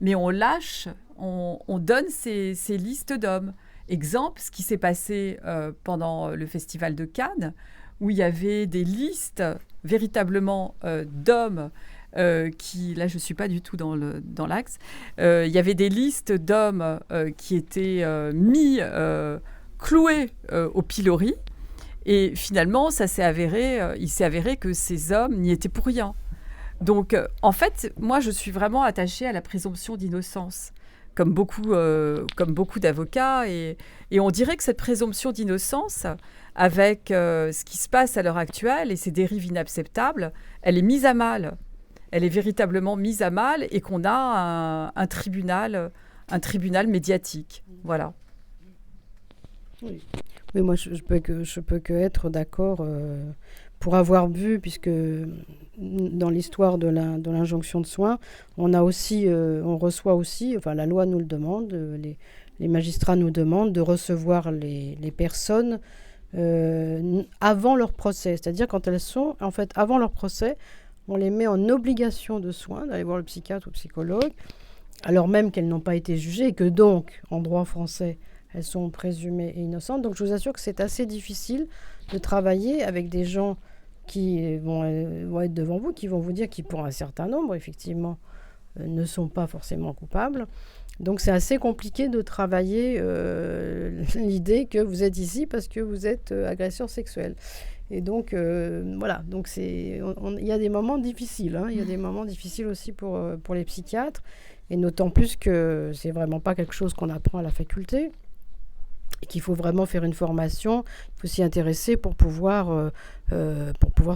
mais on lâche, on donne ces listes d'hommes. Exemple, ce qui s'est passé pendant le Festival de Cannes, où il y avait des listes véritablement d'hommes qui, là je ne suis pas du tout dans l'axe, il y avait des listes d'hommes qui étaient cloués au pilori, et finalement il s'est avéré que ces hommes n'y étaient pour rien. Donc en fait, moi je suis vraiment attachée à la présomption d'innocence, comme beaucoup d'avocats, et on dirait que cette présomption d'innocence, avec ce qui se passe à l'heure actuelle et ces dérives inacceptables, elle est mise à mal. Elle est véritablement mise à mal, et qu'on a un tribunal médiatique. Voilà. Oui, moi je peux que être d'accord pour avoir vu, puisque dans l'histoire de l'injonction de soins, on reçoit aussi, enfin la loi nous le demande, les magistrats nous demandent de recevoir les personnes avant leur procès. C'est-à-dire quand elles sont, en fait, avant leur procès, on les met en obligation de soins, d'aller voir le psychiatre ou le psychologue, alors même qu'elles n'ont pas été jugées, et que donc, en droit français, elles sont présumées innocentes. Donc je vous assure que c'est assez difficile de travailler avec des gens qui vont être devant vous, qui vont vous dire, qui pour un certain nombre, effectivement, ne sont pas forcément coupables. Donc c'est assez compliqué de travailler l'idée que vous êtes ici parce que vous êtes agresseur sexuel. Et donc voilà, donc il y a des moments difficiles, il y a des moments difficiles aussi pour les psychiatres, et d'autant plus que c'est vraiment pas quelque chose qu'on apprend à la faculté, et qu'il faut vraiment faire une formation, il faut s'y intéresser pour pouvoir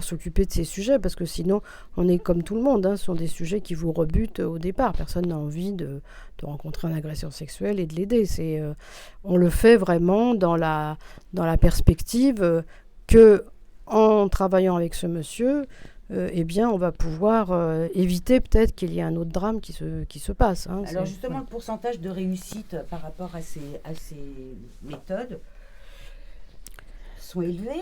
s'occuper de ces sujets, parce que sinon on est comme tout le monde, ce sont des sujets qui vous rebutent au départ. Personne n'a envie de rencontrer un agresseur sexuel et de l'aider. On le fait vraiment dans la perspective que, en travaillant avec ce monsieur, eh bien, on va pouvoir éviter peut-être qu'il y ait un autre drame qui se passe. Alors justement, le pourcentage de réussite par rapport à ces méthodes sont élevés.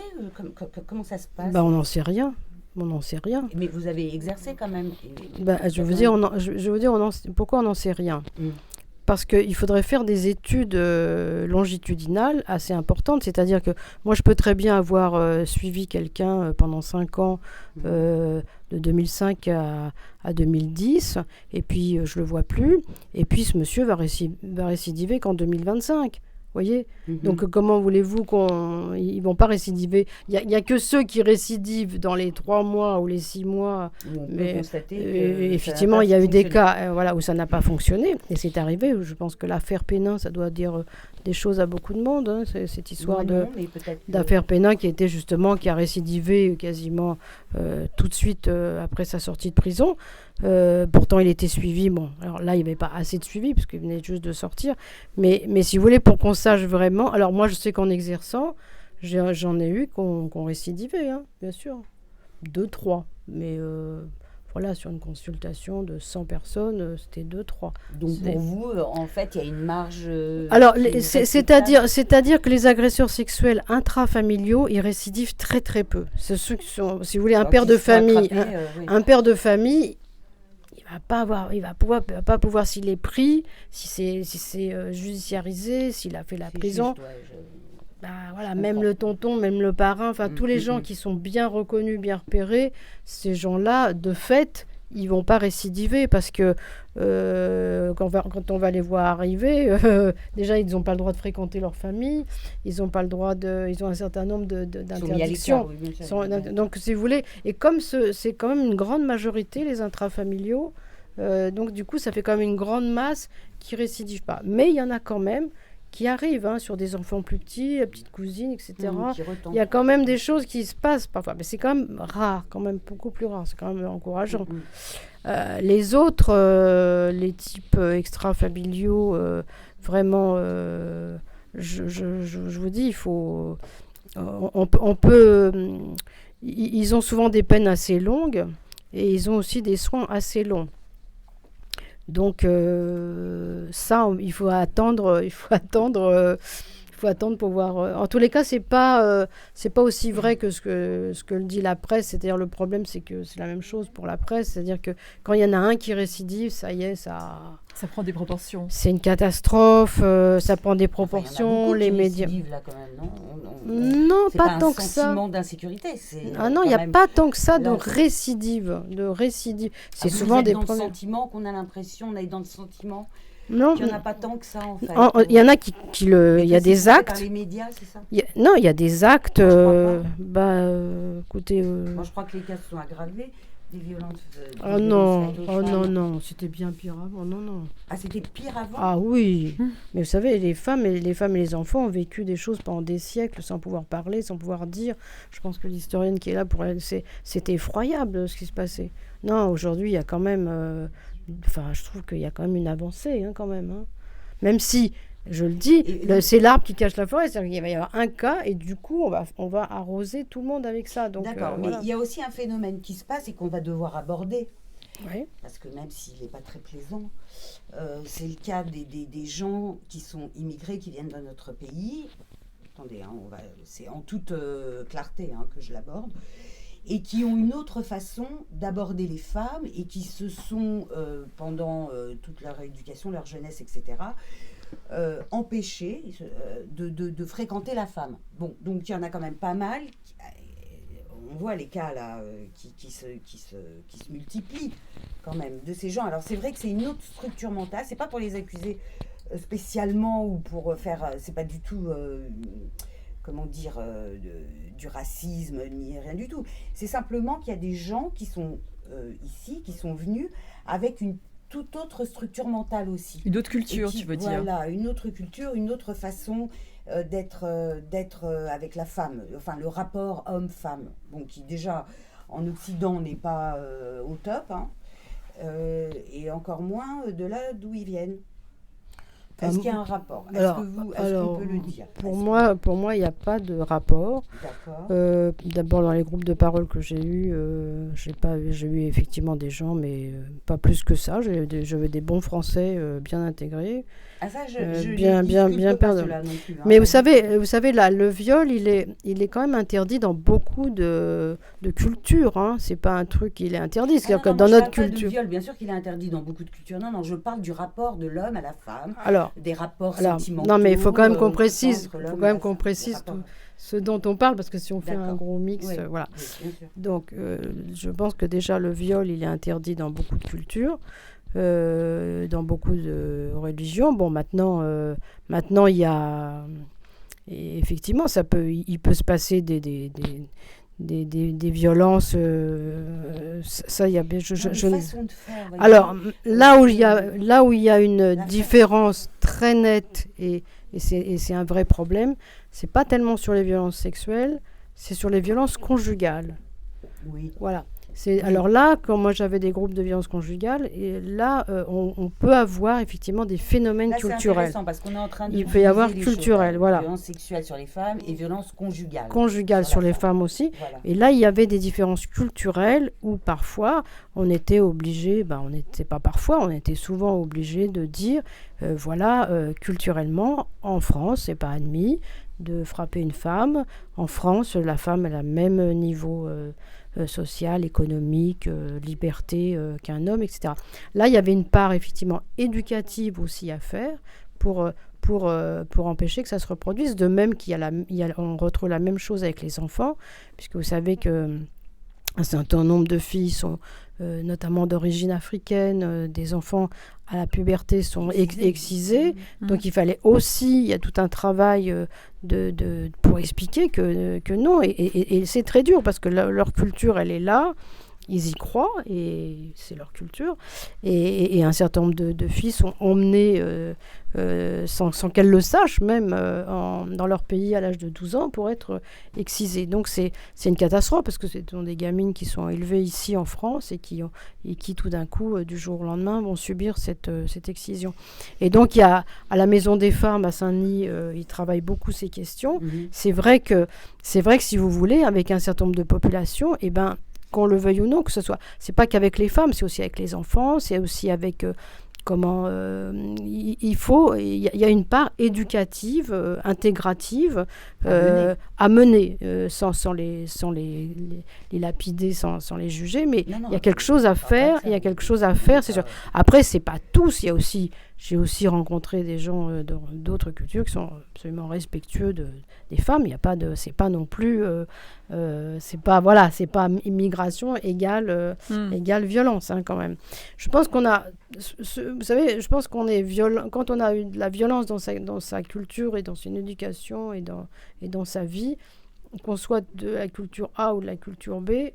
Comment ça se passe? On n'en sait rien. On n'en sait rien. Mais vous avez exercé quand même. Je vais vous dire pourquoi on n'en sait rien. Parce qu'il faudrait faire des études longitudinales assez importantes. C'est-à-dire que moi, je peux très bien avoir suivi quelqu'un pendant 5 ans, de 2005 à 2010, et puis je ne le vois plus. Et puis ce monsieur va récidiver qu'en 2025. Voyez. Donc comment voulez-vous ils vont pas récidiver? Il y a que ceux qui récidivent dans les 3 mois ou les 6 mois. Mais effectivement, il y a eu des cas où ça n'a pas fonctionné, et c'est arrivé. Je pense que l'affaire Pénin, ça doit dire des choses à beaucoup de monde. Cette histoire d'affaire Pénin qui a récidivé quasiment tout de suite après sa sortie de prison. Pourtant il était suivi, alors là il n'y avait pas assez de suivi parce qu'il venait juste de sortir, mais si vous voulez, pour qu'on sache vraiment, alors moi je sais qu'en exerçant j'en ai eu qu'on récidivait, bien sûr, 2-3, mais voilà, sur une consultation de 100 personnes, c'était 2-3. Donc pour vous, en fait, il y a une marge... Alors, c'est-à-dire que les agresseurs sexuels intrafamiliaux, ils récidivent très très peu. C'est ceux qui sont, si vous voulez, un père de famille, il va pas pouvoir, s'il est pris, si c'est judiciarisé, s'il a fait la prison. Même le tonton, même le parrain, tous les gens qui sont bien reconnus, bien repérés, ces gens-là, de fait, ils vont pas récidiver, parce que quand on va les voir arriver, déjà ils n'ont pas le droit de fréquenter leur famille, ils ont un certain nombre d'interdictions. Donc si vous voulez, et comme c'est quand même une grande majorité les intrafamiliaux, donc du coup ça fait quand même une grande masse qui récidive pas. Mais il y en a quand même qui arrivent sur des enfants plus petits, petites cousines, etc. Il y a quand même des choses qui se passent parfois, mais c'est quand même rare, quand même beaucoup plus rare, c'est quand même encourageant. Les autres, les types extra-familiaux, vraiment, je vous dis, il faut... on peut... Ils ont souvent des peines assez longues, et ils ont aussi des soins assez longs. Donc ça, il faut attendre pour voir. En tous les cas, c'est pas aussi vrai que ce que le dit la presse. C'est-à-dire le problème, c'est que c'est la même chose pour la presse. C'est-à-dire que quand il y en a un qui récidive, ça y est, ça prend des proportions. C'est une catastrophe. Ça prend des proportions. Enfin, les médias. Là, quand même, non non, c'est pas tant que ça. ça. Un sentiment d'insécurité. Ah non, il n'y a pas tant que ça de récidive. C'est souvent des problèmes. Sentiment qu'on a l'impression, on est dans le sentiment. Non, il n'y en a pas tant que ça, en fait. Il y en a il y a des actes. Par les médias, c'est ça ? Non, il y a des actes. Écoutez. Moi, je crois que les cas se sont aggravés. Des violences. Non, c'était bien pire avant. Non. Ah, c'était pire avant ? Ah oui. Mais vous savez, les femmes et les enfants ont vécu des choses pendant des siècles sans pouvoir parler, sans pouvoir dire. Je pense que l'historienne qui est là pour elle, c'était effroyable ce qui se passait. Non, aujourd'hui, il y a quand même. Je trouve qu'il y a quand même une avancée, quand même. Même si, je le dis, c'est l'arbre qui cache la forêt. C'est-à-dire qu'il va y avoir un cas et du coup, on va arroser tout le monde avec ça. Donc, d'accord, mais il y a aussi un phénomène qui se passe et qu'on va devoir aborder. Oui. Parce que même s'il n'est pas très plaisant, c'est le cas des gens qui sont immigrés, qui viennent dans notre pays. Attendez, c'est en toute clarté que je l'aborde. Et qui ont une autre façon d'aborder les femmes et qui se sont, pendant toute leur éducation, leur jeunesse, etc., empêchés de fréquenter la femme. Bon, donc il y en a quand même pas mal. On voit les cas là qui se multiplient quand même de ces gens. Alors c'est vrai que c'est une autre structure mentale. C'est pas pour les accuser spécialement ou pour faire. C'est pas du tout. Comment dire, du racisme, ni rien du tout. C'est simplement qu'il y a des gens qui sont ici, qui sont venus avec une toute autre structure mentale aussi. Une autre culture, tu veux dire. Voilà, une autre culture, une autre façon d'être avec la femme. Enfin, le rapport homme-femme, bon, qui déjà, en Occident, n'est pas au top, et encore moins de là d'où ils viennent. Est-ce qu'il y a un rapport ? Est-ce qu'on peut le dire ? Pour moi, il n'y a pas de rapport. D'accord. D'abord, dans les groupes de parole que j'ai eus, j'ai eu effectivement des gens, mais pas plus que ça. J'avais des bons Français bien intégrés. Ah ça, bien perdus. Mais vous savez là, le viol, il est quand même interdit dans beaucoup de cultures. C'est pas un truc, il est interdit. C'est-à-dire que dans notre culture. Pas de viol, bien sûr qu'il est interdit dans beaucoup de cultures. Non, je parle du rapport de l'homme à la femme. Des rapports sentimentaux. Non, mais il faut quand même qu'on précise. Ce dont on parle, parce que si on fait un gros mix, voilà. Oui, donc, je pense que déjà le viol, il est interdit dans beaucoup de cultures. Dans beaucoup de religions. Bon, maintenant il y a... Et effectivement, il peut se passer des violences. Ça, il y a... Alors, là où il y a une différence très nette, et c'est un vrai problème, c'est pas tellement sur les violences sexuelles, c'est sur les violences conjugales. Oui. Voilà. Alors là, quand moi j'avais des groupes de violences conjugales, et là, on peut avoir effectivement des phénomènes culturels. C'est intéressant parce qu'on est en train de... Il peut y avoir culturel, voilà. Violences sexuelles sur les femmes et violences conjugales. Conjugales sur les femmes aussi. Voilà. Et là, il y avait des différences culturelles où parfois, on était obligé, on était souvent obligé de dire, culturellement, en France, c'est pas admis de frapper une femme. En France, la femme a le même niveau social, économique, liberté qu'un homme, etc. Là, il y avait une part effectivement éducative aussi à faire pour empêcher que ça se reproduise. De même on retrouve la même chose avec les enfants, puisque vous savez que un certain nombre de filles sont notamment d'origine africaine, des enfants à la puberté sont excisés. Donc il fallait aussi, il y a tout un travail pour expliquer que non. Et c'est très dur parce que leur culture, elle est là. Ils y croient et c'est leur culture. Et un certain nombre de filles sont emmenées sans qu'elles le sachent, même dans leur pays à l'âge de 12 ans, pour être excisées. Donc c'est une catastrophe parce que ce sont des gamines qui sont élevées ici en France et qui tout d'un coup, du jour au lendemain, vont subir cette excision. Et donc il y a à la Maison des Femmes à Saint-Denis, ils travaillent beaucoup ces questions. C'est vrai que si vous voulez, avec un certain nombre de populations, qu'on le veuille ou non, que ce soit, c'est pas qu'avec les femmes, c'est aussi avec les enfants, c'est aussi avec il y a une part éducative, intégrative à mener, sans les lapider, sans les juger, mais il y a quelque chose à faire, c'est sûr. Après, c'est pas tous, j'ai aussi rencontré des gens d'autres cultures qui sont absolument respectueux des femmes. C'est pas non plus, c'est pas immigration égale violence, hein, quand même. Je pense qu'on a, vous savez, je pense qu'on est violent quand on a eu de la violence dans sa culture et dans son éducation et dans sa vie, qu'on soit de la culture A ou de la culture B,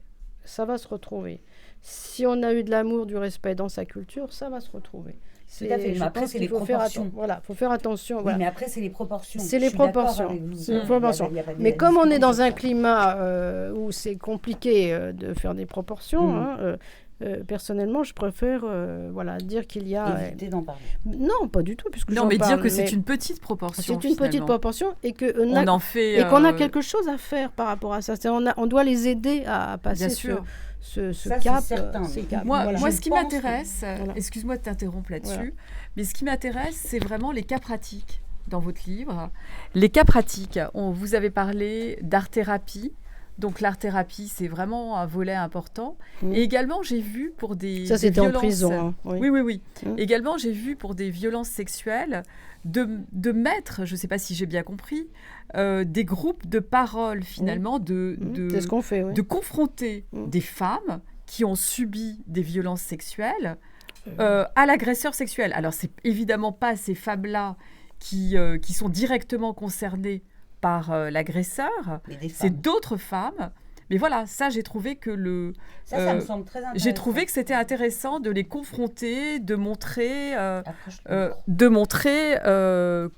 ça va se retrouver. Si on a eu de l'amour, du respect dans sa culture, ça va se retrouver. Tout à fait. Mais après, c'est les proportions. Faut faire attention. Oui, mais après, c'est les proportions. C'est les proportions. Mais comme on est dans un climat où c'est compliqué de faire des proportions, personnellement, je préfère dire qu'il y a... Éviter d'en parler. Non, pas du tout. Dire que c'est une petite proportion. C'est une petite proportion et qu'on a quelque chose à faire par rapport à ça. On doit les aider à passer ce cap. C'est certain. Moi, ce qui m'intéresse, excuse-moi de t'interrompre là-dessus, mais ce qui m'intéresse, c'est vraiment les cas pratiques dans votre livre. Les cas pratiques, vous avez parlé d'art-thérapie. Donc l'art-thérapie, c'est vraiment un volet important. Et également, j'ai vu pour des ça, c'était violences... en prison. Hein. Oui. Également, j'ai vu pour des violences sexuelles de mettre, je ne sais pas si j'ai bien compris, des groupes de parole finalement, c'est ce qu'on fait, de confronter des femmes qui ont subi des violences sexuelles à l'agresseur sexuel. Alors, c'est évidemment pas ces femmes-là qui sont directement concernées par l'agresseur, c'est d'autres femmes. Mais voilà, ça, j'ai trouvé que ça me semble très intéressant. J'ai trouvé que c'était intéressant de les confronter, de montrer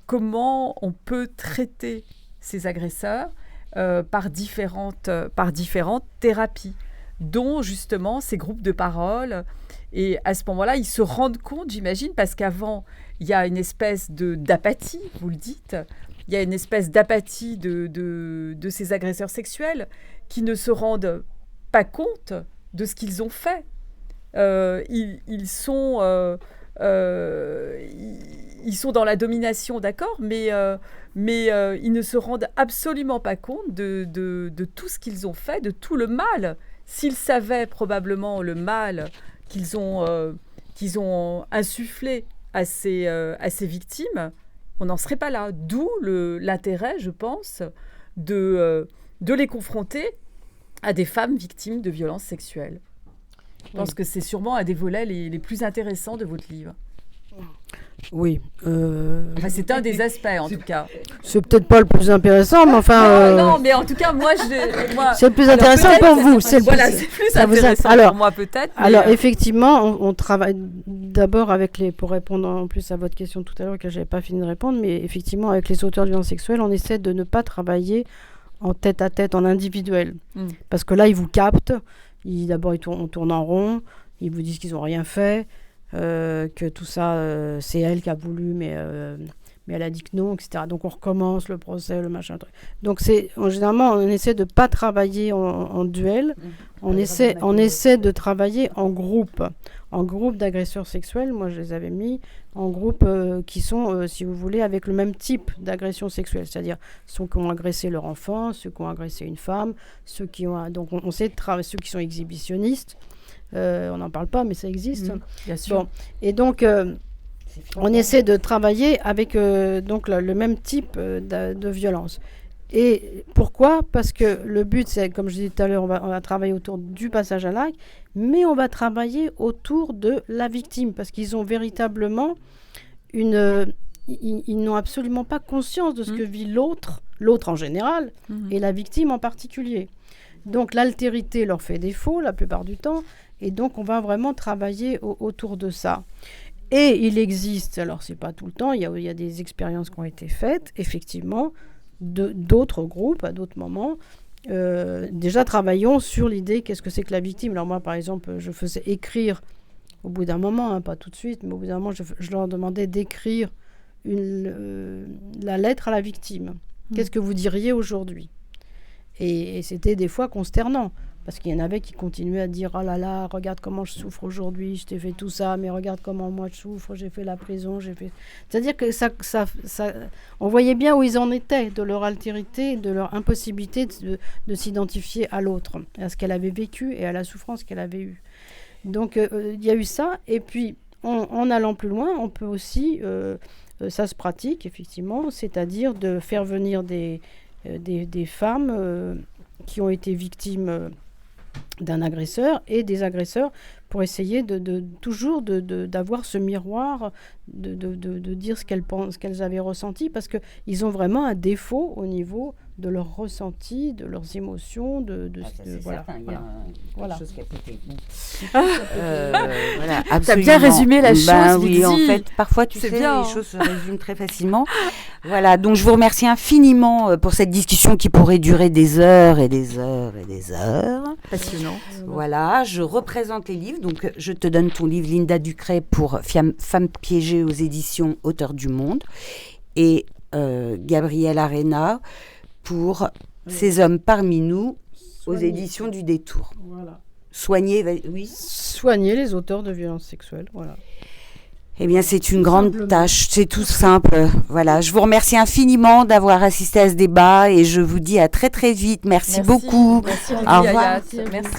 comment on peut traiter ces agresseurs par différentes thérapies, dont justement ces groupes de parole. Et à ce moment-là, ils se rendent compte, j'imagine, parce qu'avant, il y a une espèce d'apathie, vous le dites. Il y a une espèce d'apathie de ces agresseurs sexuels qui ne se rendent pas compte de ce qu'ils ont fait. Ils sont dans la domination, d'accord, mais ils ne se rendent absolument pas compte de tout ce qu'ils ont fait, de tout le mal. S'ils savaient probablement le mal qu'ils ont insufflé à ces victimes, on n'en serait pas là. D'où l'intérêt, je pense, de les confronter à des femmes victimes de violences sexuelles. Je pense que c'est sûrement un des volets les plus intéressants de votre livre. Oui. C'est un des aspects, en tout cas. C'est peut-être pas le plus intéressant, mais enfin... Non, mais en tout cas, moi c'est le plus intéressant pour vous. C'est plus intéressant pour moi, peut-être. Alors, effectivement, on travaille d'abord pour répondre en plus à votre question tout à l'heure, que je n'avais pas fini de répondre, mais effectivement, avec les auteurs de violences sexuelles, on essaie de ne pas travailler en tête-à-tête, en individuel. Parce que là, ils vous captent. D'abord, on tourne en rond. Ils vous disent qu'ils n'ont rien fait. Que tout ça, c'est elle qui a voulu, mais elle a dit que non, etc. Donc on recommence le procès, le machin. Donc généralement, on essaie de ne pas travailler en duel, on essaie de travailler en groupe d'agresseurs sexuels. Moi, je les avais mis en groupe qui sont, si vous voulez, avec le même type d'agression sexuelle, c'est-à-dire ceux qui ont agressé leur enfant, ceux qui ont agressé une femme, donc on sait ceux qui sont exhibitionnistes. On n'en parle pas, mais ça existe. Bien sûr. Bon. Et donc, on essaie de travailler avec donc le même type de violence. Et pourquoi ? Parce que le but, c'est, comme je disais tout à l'heure, on va travailler autour du passage à l'acte, mais on va travailler autour de la victime, parce qu'ils ont véritablement ils n'ont absolument pas conscience de ce que vit l'autre en général, et la victime en particulier. Donc l'altérité leur fait défaut la plupart du temps, et donc on va vraiment travailler autour de ça. Et il existe, alors c'est pas tout le temps, il y a des expériences qui ont été faites, effectivement, d'autres groupes à d'autres moments. Déjà travaillons sur l'idée qu'est-ce que c'est que la victime. Alors moi par exemple, je faisais écrire au bout d'un moment, pas tout de suite, mais au bout d'un moment je leur demandais d'écrire la lettre à la victime. Qu'est-ce que vous diriez aujourd'hui ? Et c'était des fois consternant. parce qu'il y en avait qui continuaient à dire « Oh là là, regarde comment je souffre aujourd'hui, je t'ai fait tout ça, mais regarde comment moi je souffre, j'ai fait la prison, j'ai fait... » C'est-à-dire que on voyait bien où ils en étaient, de leur altérité, de leur impossibilité de s'identifier à l'autre, à ce qu'elle avait vécu et à la souffrance qu'elle avait eue. Donc, il y a eu ça. Et puis, en allant plus loin, on peut aussi... ça se pratique, effectivement, c'est-à-dire de faire venir des femmes qui ont été victimes d'un agresseur et des agresseurs pour essayer toujours d'avoir ce miroir, de dire ce qu'elles avaient ressenti, parce qu'ils ont vraiment un défaut au niveau de leur ressenti, de leurs émotions, voilà. Voilà. Chose qui a pété. T'as bien résumé la chose, oui, Lydie. en fait, parfois, tu sais, bien, les choses se résument très facilement. Voilà, donc je vous remercie infiniment pour cette discussion qui pourrait durer des heures et des heures et des heures. Passionnant. Voilà, je représente les livres. Donc, je te donne ton livre, Linda Ducret, pour Femmes piégées aux éditions Auteurs du Monde. Et Gabriel Arena pour Ces hommes parmi nous, aux éditions du Détour. Voilà. Soigner les auteurs de violences sexuelles, voilà. Eh bien, c'est une grande tâche, c'est tout simple. Voilà, je vous remercie infiniment d'avoir assisté à ce débat et je vous dis à très très vite. Merci beaucoup. Merci, Au revoir. Merci.